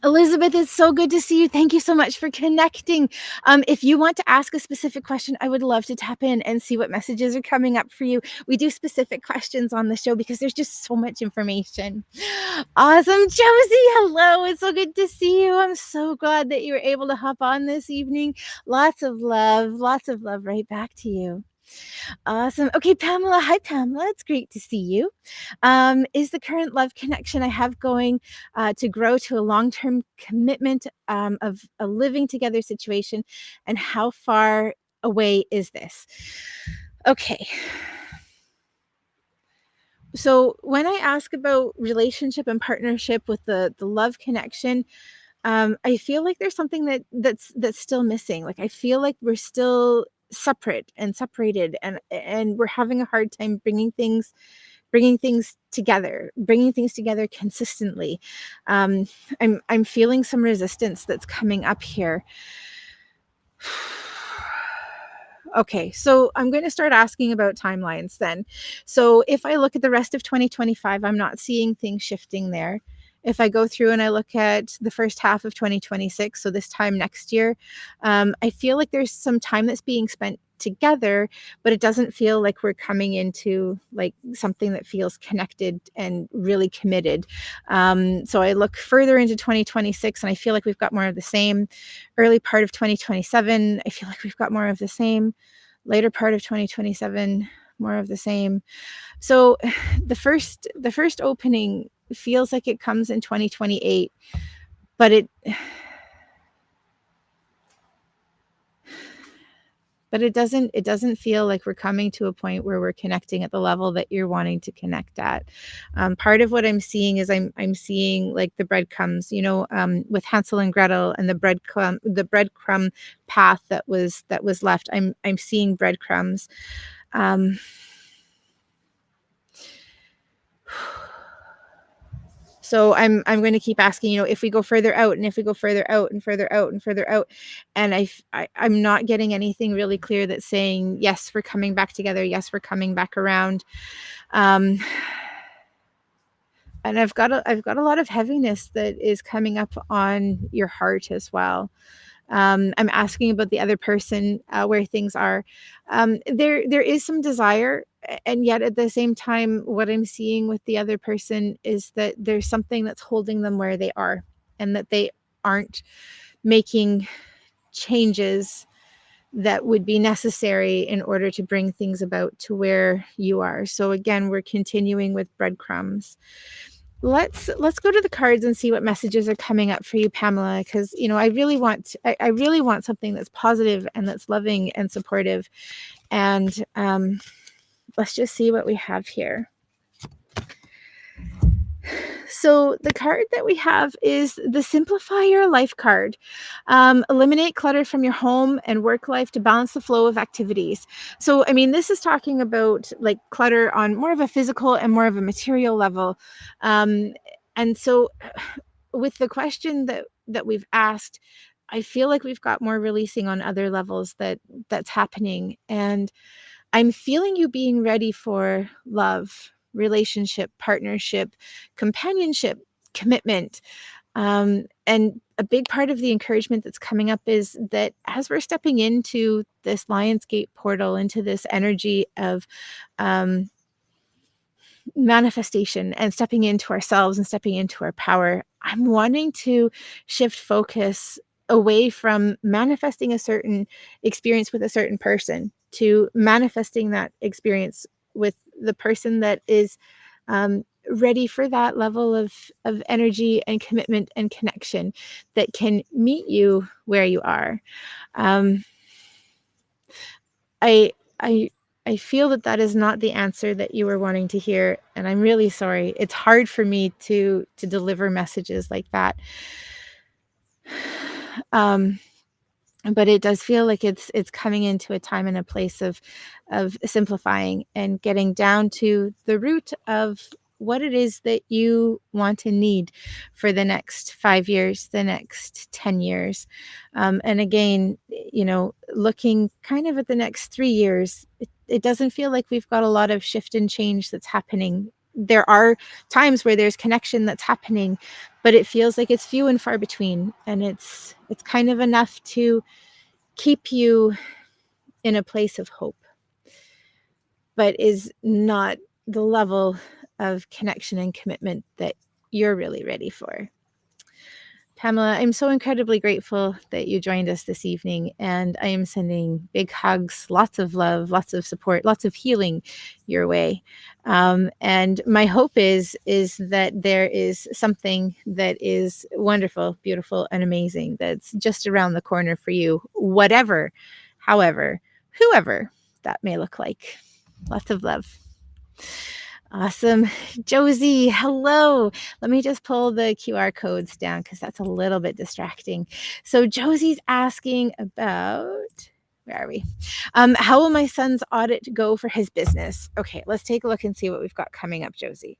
Elizabeth, it's so good to see you. Thank you so much for connecting. If you want to ask a specific question, I would love to tap in and see what messages are coming up for you. We do specific questions on the show because there's just so much information. Awesome. Josie, hello. It's so good to see you. I'm so glad that you were able to hop on this evening. Lots of love right back to you. Awesome. Okay, Pamela. Hi, Pamela. It's great to see you. Is the current love connection I have going to grow to a long-term commitment of a living together situation? And how far away is this? Okay. So when I ask about relationship and partnership with the love connection, I feel like there's something that's still missing. Like I feel like we're still separate and separated, and we're having a hard time bringing things together consistently. I'm feeling some resistance that's coming up here. Okay, so I'm going to start asking about timelines then. So if I look at the rest of 2025, I'm not seeing things shifting there. If I go through and I look at the first half of 2026, so this time next year, I feel like there's some time that's being spent together, but it doesn't feel like we're coming into like something that feels connected and really committed. So I look further into 2026 and I feel like we've got more of the same. Early part of 2027, I feel like we've got more of the same. Later part of 2027, more of the same. So the first opening feels like it comes in 2028, but it doesn't feel like we're coming to a point where we're connecting at the level that you're wanting to connect at. Part of what I'm seeing is I'm seeing like the breadcrumbs, with Hansel and Gretel and the breadcrumb path that was left. I'm seeing breadcrumbs. Um, So I'm going to keep asking, if we go further out and if we go further out and further out and further out, and I'm not getting anything really clear that's saying, yes, we're coming back together. Yes, we're coming back around. Um, and I've got a lot of heaviness that is coming up on your heart as well. I'm asking about the other person, where things are. There is some desire, and yet at the same time, what I'm seeing with the other person is that there's something that's holding them where they are, and that they aren't making changes that would be necessary in order to bring things about to where you are. So again, we're continuing with breadcrumbs. Let's go to the cards and see what messages are coming up for you, Pamela, because I really want something that's positive and that's loving and supportive. And let's just see what we have here. So the card that we have is the Simplify Your Life card. Eliminate clutter from your home and work life to balance the flow of activities. So, I mean, this is talking about like clutter on more of a physical and more of a material level. And so with the question that we've asked, I feel like we've got more releasing on other levels that's happening. And I'm feeling you being ready for love, relationship, partnership, companionship, commitment. And a big part of the encouragement that's coming up is that as we're stepping into this Lionsgate portal, into this energy of um, manifestation and stepping into ourselves and stepping into our power, I'm wanting to shift focus away from manifesting a certain experience with a certain person to manifesting that experience with the person that is ready for that level of energy and commitment and connection that can meet you where you are. Um, I I I feel that is not the answer that you were wanting to hear, and I'm really sorry. It's hard for me to deliver messages like that. Um, but it does feel like it's coming into a time and a place of simplifying and getting down to the root of what it is that you want and need for the next 5 years, the next 10 years. And again, looking kind of at the next 3 years, it doesn't feel like we've got a lot of shift and change that's happening. There are times where there's connection that's happening, but it feels like it's few and far between, and it's kind of enough to keep you in a place of hope, but is not the level of connection and commitment that you're really ready for. Pamela, I'm so incredibly grateful that you joined us this evening, and I am sending big hugs, lots of love, lots of support, lots of healing your way. And my hope is that there is something that is wonderful, beautiful, and amazing that's just around the corner for you, whatever, however, whoever that may look like. Lots of love. Awesome. Josie, hello. Let me just pull the QR codes down because that's a little bit distracting. So Josie's asking about, where are we? How will my son's audit go for his business? Okay, let's take a look and see what we've got coming up, Josie.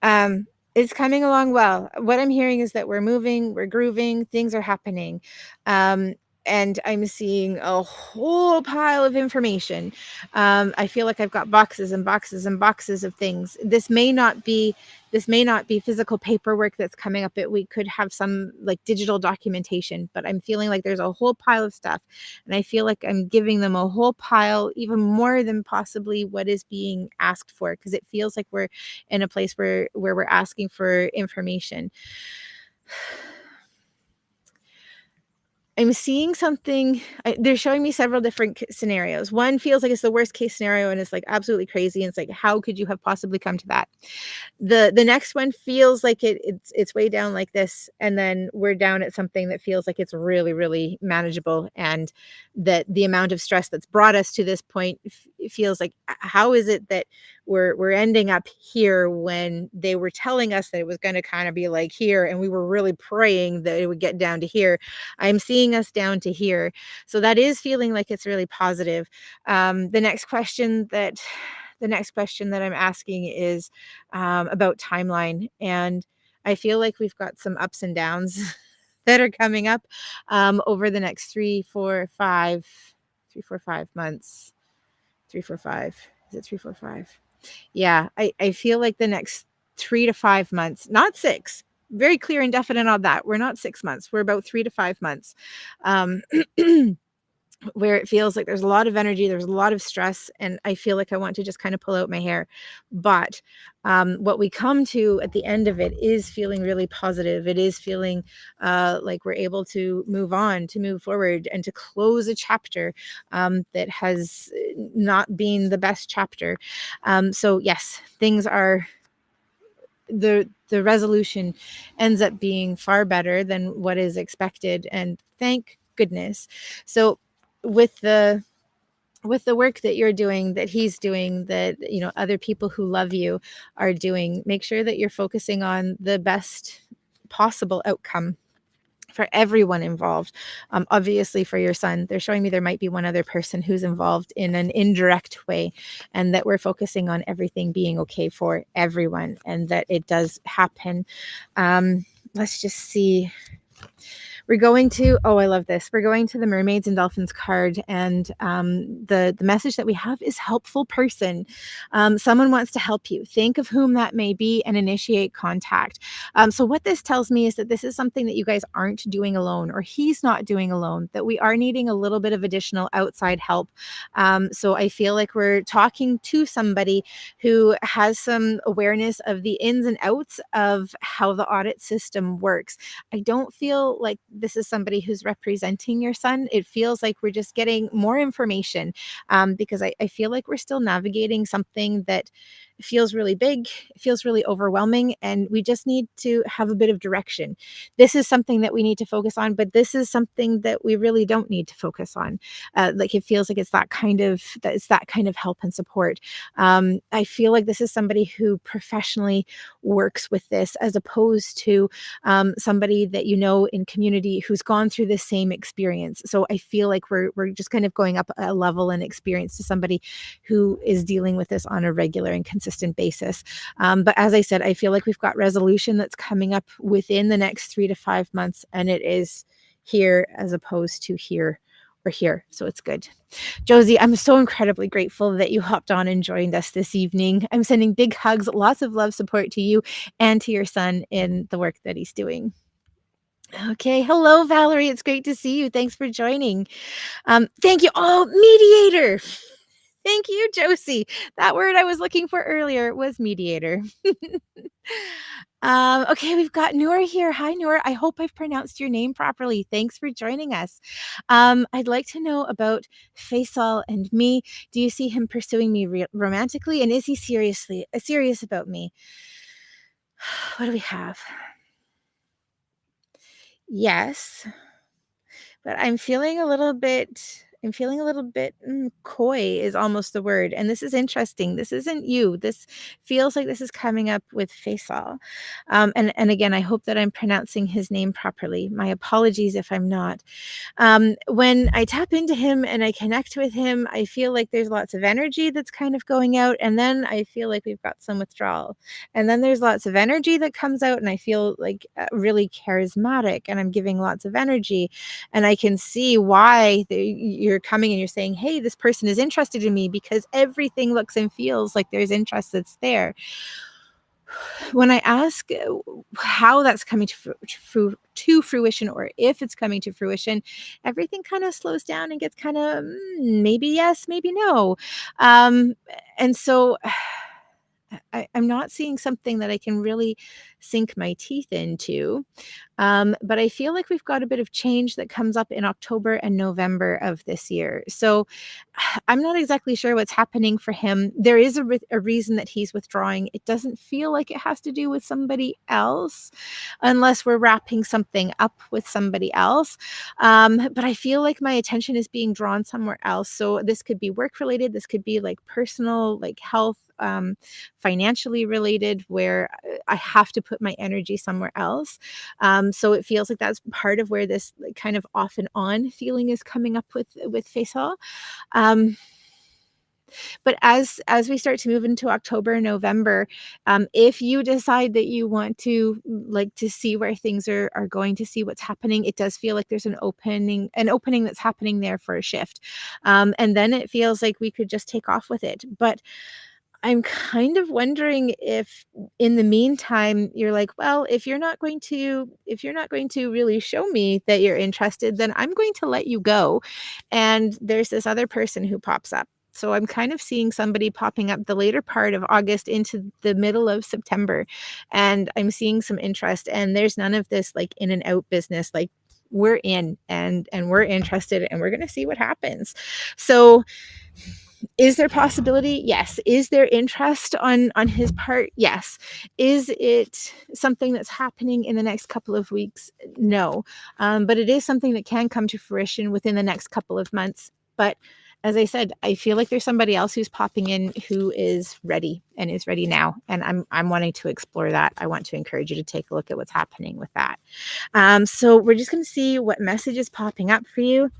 It's coming along well. What I'm hearing is that we're moving, we're grooving, things are happening. and I'm seeing a whole pile of information. I feel like I've got boxes and boxes and boxes of things. This may not be physical paperwork that's coming up. We could have some like digital documentation, but I'm feeling like there's a whole pile of stuff, and I feel like I'm giving them a whole pile, even more than possibly what is being asked for, because it feels like we're in a place where we're asking for information. I'm seeing something. They're showing me several different scenarios. One feels like it's the worst case scenario and it's like absolutely crazy. And it's like, how could you have possibly come to that? The next one feels like it's way down like this, and then we're down at something that feels like it's really, really manageable, and that the amount of stress that's brought us to this point it feels like, how is it that we're ending up here when they were telling us that it was going to kind of be like here, and we were really praying that it would get down to here. I'm seeing us down to here. So that is feeling like it's really positive. The next question that I'm asking is about timeline. And I feel like we've got some ups and downs that are coming up over the next 3, 4, 5 months. 3, 4, 5. Is it 3, 4, 5? Yeah, I feel like the next 3 to 5 months, not 6. Very clear and definite on that. We're not 6 months. We're about 3 to 5 months. Um, where it feels like there's a lot of energy, there's a lot of stress, and I feel like I want to just kind of pull out my hair. But what we come to at the end of it is feeling really positive. It is feeling like we're able to move on, to move forward, and to close a chapter that has not been the best chapter. So yes, things are the resolution ends up being far better than what is expected, and thank goodness. So with the work that you're doing, that he's doing, that other people who love you are doing, make sure that you're focusing on the best possible outcome for everyone involved. Obviously for your son, they're showing me there might be one other person who's involved in an indirect way, and that we're focusing on everything being okay for everyone, and that it does happen. Let's just see. We're going to, oh, I love this. We're going to the Mermaids and Dolphins card. And the message that we have is helpful person. Someone wants to help you. Think of whom that may be and initiate contact. So what this tells me is that this is something that you guys aren't doing alone, or he's not doing alone, that we are needing a little bit of additional outside help. So I feel like we're talking to somebody who has some awareness of the ins and outs of how the audit system works. I don't feel like this is somebody who's representing your son. It feels like we're just getting more information, because I feel like we're still navigating something that feels really big, feels really overwhelming, and we just need to have a bit of direction. This is something that we need to focus on, but this is something that we really don't need to focus on. Like it feels like it's that kind of help and support. I feel like this is somebody who professionally works with this, as opposed to somebody that in community who's gone through the same experience. So I feel like we're just kind of going up a level in experience to somebody who is dealing with this on a regular and consistent basis. But as I said, I feel like we've got resolution that's coming up within the next 3 to 5 months, and it is here as opposed to here or here. So it's good. Josie, I'm so incredibly grateful that you hopped on and joined us this evening. I'm sending big hugs, lots of love, support to you and to your son in the work that he's doing. Okay. Hello, Valerie. It's great to see you. Thanks for joining. Thank you. Oh, mediator. Thank you, Josie. That word I was looking for earlier was mediator. Okay, we've got Noor here. Hi, Noor. I hope I've pronounced your name properly. Thanks for joining us. I'd like to know about Faisal and me. Do you see him pursuing me romantically? And is he serious about me? What do we have? Yes, but I'm feeling a little bit I'm feeling a little bit coy is almost the word. And this is interesting. This isn't you. This feels like this is coming up with Faisal. And again, I hope that I'm pronouncing his name properly. My apologies if I'm not. When I tap into him and I connect with him, I feel like there's lots of energy that's kind of going out. And then I feel like we've got some withdrawal. And then there's lots of energy that comes out, and I feel like really charismatic, and I'm giving lots of energy. And I can see why you're coming and you're saying, hey, this person is interested in me, because everything looks and feels like there's interest that's there. When I ask how that's coming to fruition, or if it's coming to fruition, everything kind of slows down and gets kind of maybe yes, maybe no. Um, and so I'm not seeing something that I can really sink my teeth into. But I feel like we've got a bit of change that comes up in October and November of this year. So I'm not exactly sure what's happening for him. There is a reason that he's withdrawing. It doesn't feel like it has to do with somebody else, unless we're wrapping something up with somebody else. But I feel like my attention is being drawn somewhere else. So this could be work related. This could be like personal, like health, financially related, where I have to put my energy somewhere else. So it feels like that's part of where this like, kind of off and on feeling is coming up with Faisal. Um, but as we start to move into October, November, if you decide that you want to like to see where things are going, to see what's happening, it does feel like there's an opening that's happening there for a shift. And then it feels like we could just take off with it. But I'm kind of wondering if in the meantime you're like, well, if you're not going to really show me that you're interested, then I'm going to let you go. And there's this other person who pops up. So I'm kind of seeing somebody popping up the later part of August into the middle of September. And I'm seeing some interest, and there's none of this like in and out business. Like we're in and we're interested, and we're going to see what happens. So is there possibility? Yes. Is there interest on his part? Yes. Is it something that's happening in the next couple of weeks? No. But it is something that can come to fruition within the next couple of months. But as I said, I feel like there's somebody else who's popping in who is ready and is ready now. And I'm wanting to explore that. I want to encourage you to take a look at what's happening with that. So we're just going to see what message is popping up for you.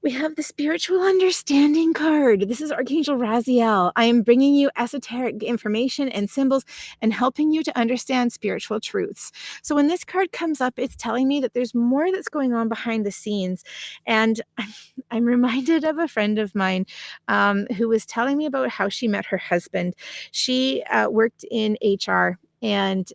We have the spiritual understanding card. This is Archangel Raziel. I am bringing you esoteric information and symbols and helping you to understand spiritual truths. So when this card comes up, it's telling me that there's more that's going on behind the scenes. And I'm reminded of a friend of mine who was telling me about how she met her husband. She worked in HR. And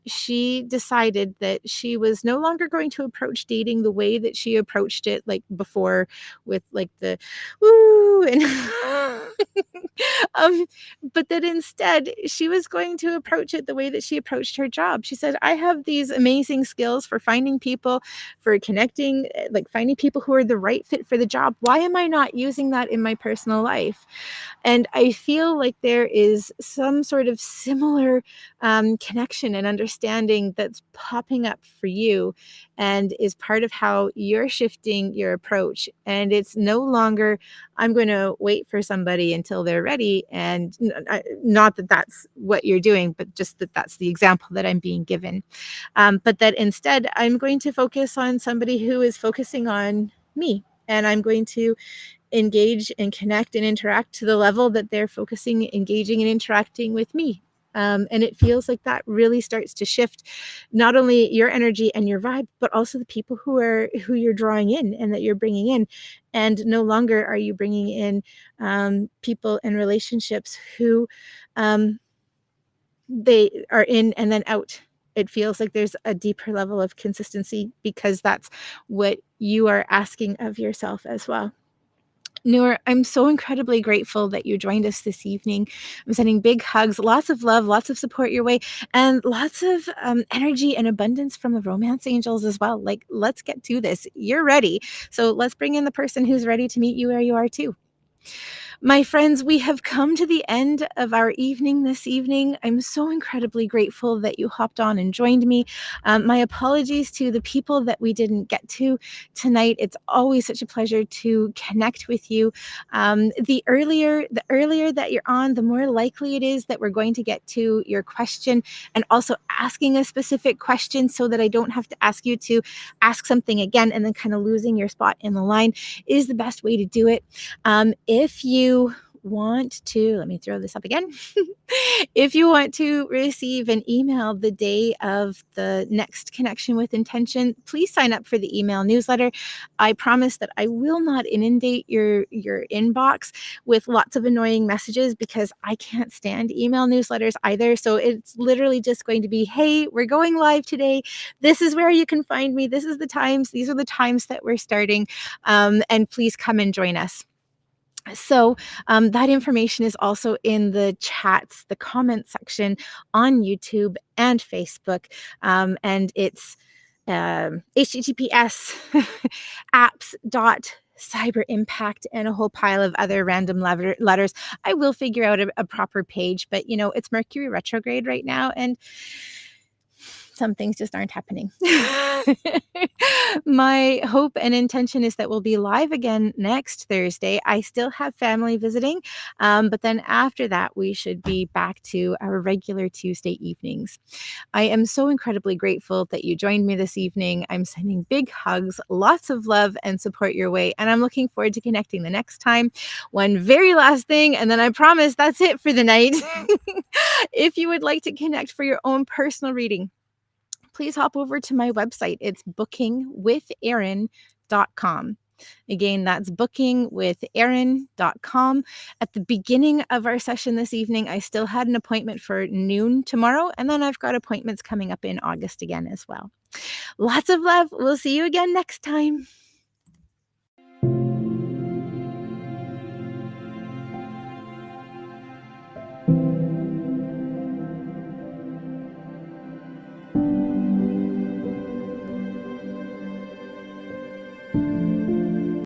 she decided that she was no longer going to approach dating the way that she approached it, like before, with like the woo and um, but that instead she was going to approach it the way that she approached her job. She said, I have these amazing skills for finding people, for connecting, like finding people who are the right fit for the job. Why am I not using that in my personal life? And I feel like there is some sort of similar connection and understanding that's popping up for you, and is part of how you're shifting your approach. And it's no longer, I'm going to wait for somebody until they're ready. And not that that's what you're doing, but just that that's the example that I'm being given. But that instead, I'm going to focus on somebody who is focusing on me. And I'm going to engage and connect and interact to the level that they're focusing, engaging, and interacting with me. And it feels like that really starts to shift not only your energy and your vibe, but also the people who you're drawing in and that you're bringing in. And no longer are you bringing in people and relationships who they are in and then out. It feels like there's a deeper level of consistency, because that's what you are asking of yourself as well. Noor, I'm so incredibly grateful that you joined us this evening. I'm sending big hugs, lots of love, lots of support your way, and lots of energy and abundance from the romance angels as well. Like, let's get to this. You're ready. So let's bring in the person who's ready to meet you where you are too. My friends, we have come to the end of our evening this evening. I'm so incredibly grateful that you hopped on and joined me. My apologies to the people that we didn't get to tonight. It's always such a pleasure to connect with you. The earlier that you're on, the more likely it is that we're going to get to your question, and also asking a specific question so that I don't have to ask you to ask something again and then kind of losing your spot in the line is the best way to do it. If you want to, let me throw this up again. If you want to receive an email the day of the next Connection with Intention, please sign up for the email newsletter. I promise that I will not inundate your inbox with lots of annoying messages because I can't stand email newsletters either. So it's literally just going to be, hey, we're going live today. This is where you can find me. This is the times. These are the times that we're starting. And please come and join us. So that information is also in the chats, the comment section on YouTube and Facebook. And it's HTTPS apps dot cyber impact and a whole pile of other random letters. I will figure out a proper page, but it's Mercury retrograde right now, and some things just aren't happening. My hope and intention is that we'll be live again next Thursday. I still have family visiting, but then after that, we should be back to our regular Tuesday evenings. I am so incredibly grateful that you joined me this evening. I'm sending big hugs, lots of love and support your way, and I'm looking forward to connecting the next time. One very last thing, and then I promise that's it for the night. If you would like to connect for your own personal reading, please hop over to my website. It's bookingwitherin.com. Again, that's bookingwitherin.com. At the beginning of our session this evening, I still had an appointment for noon tomorrow, and then I've got appointments coming up in August again as well. Lots of love. We'll see you again next time.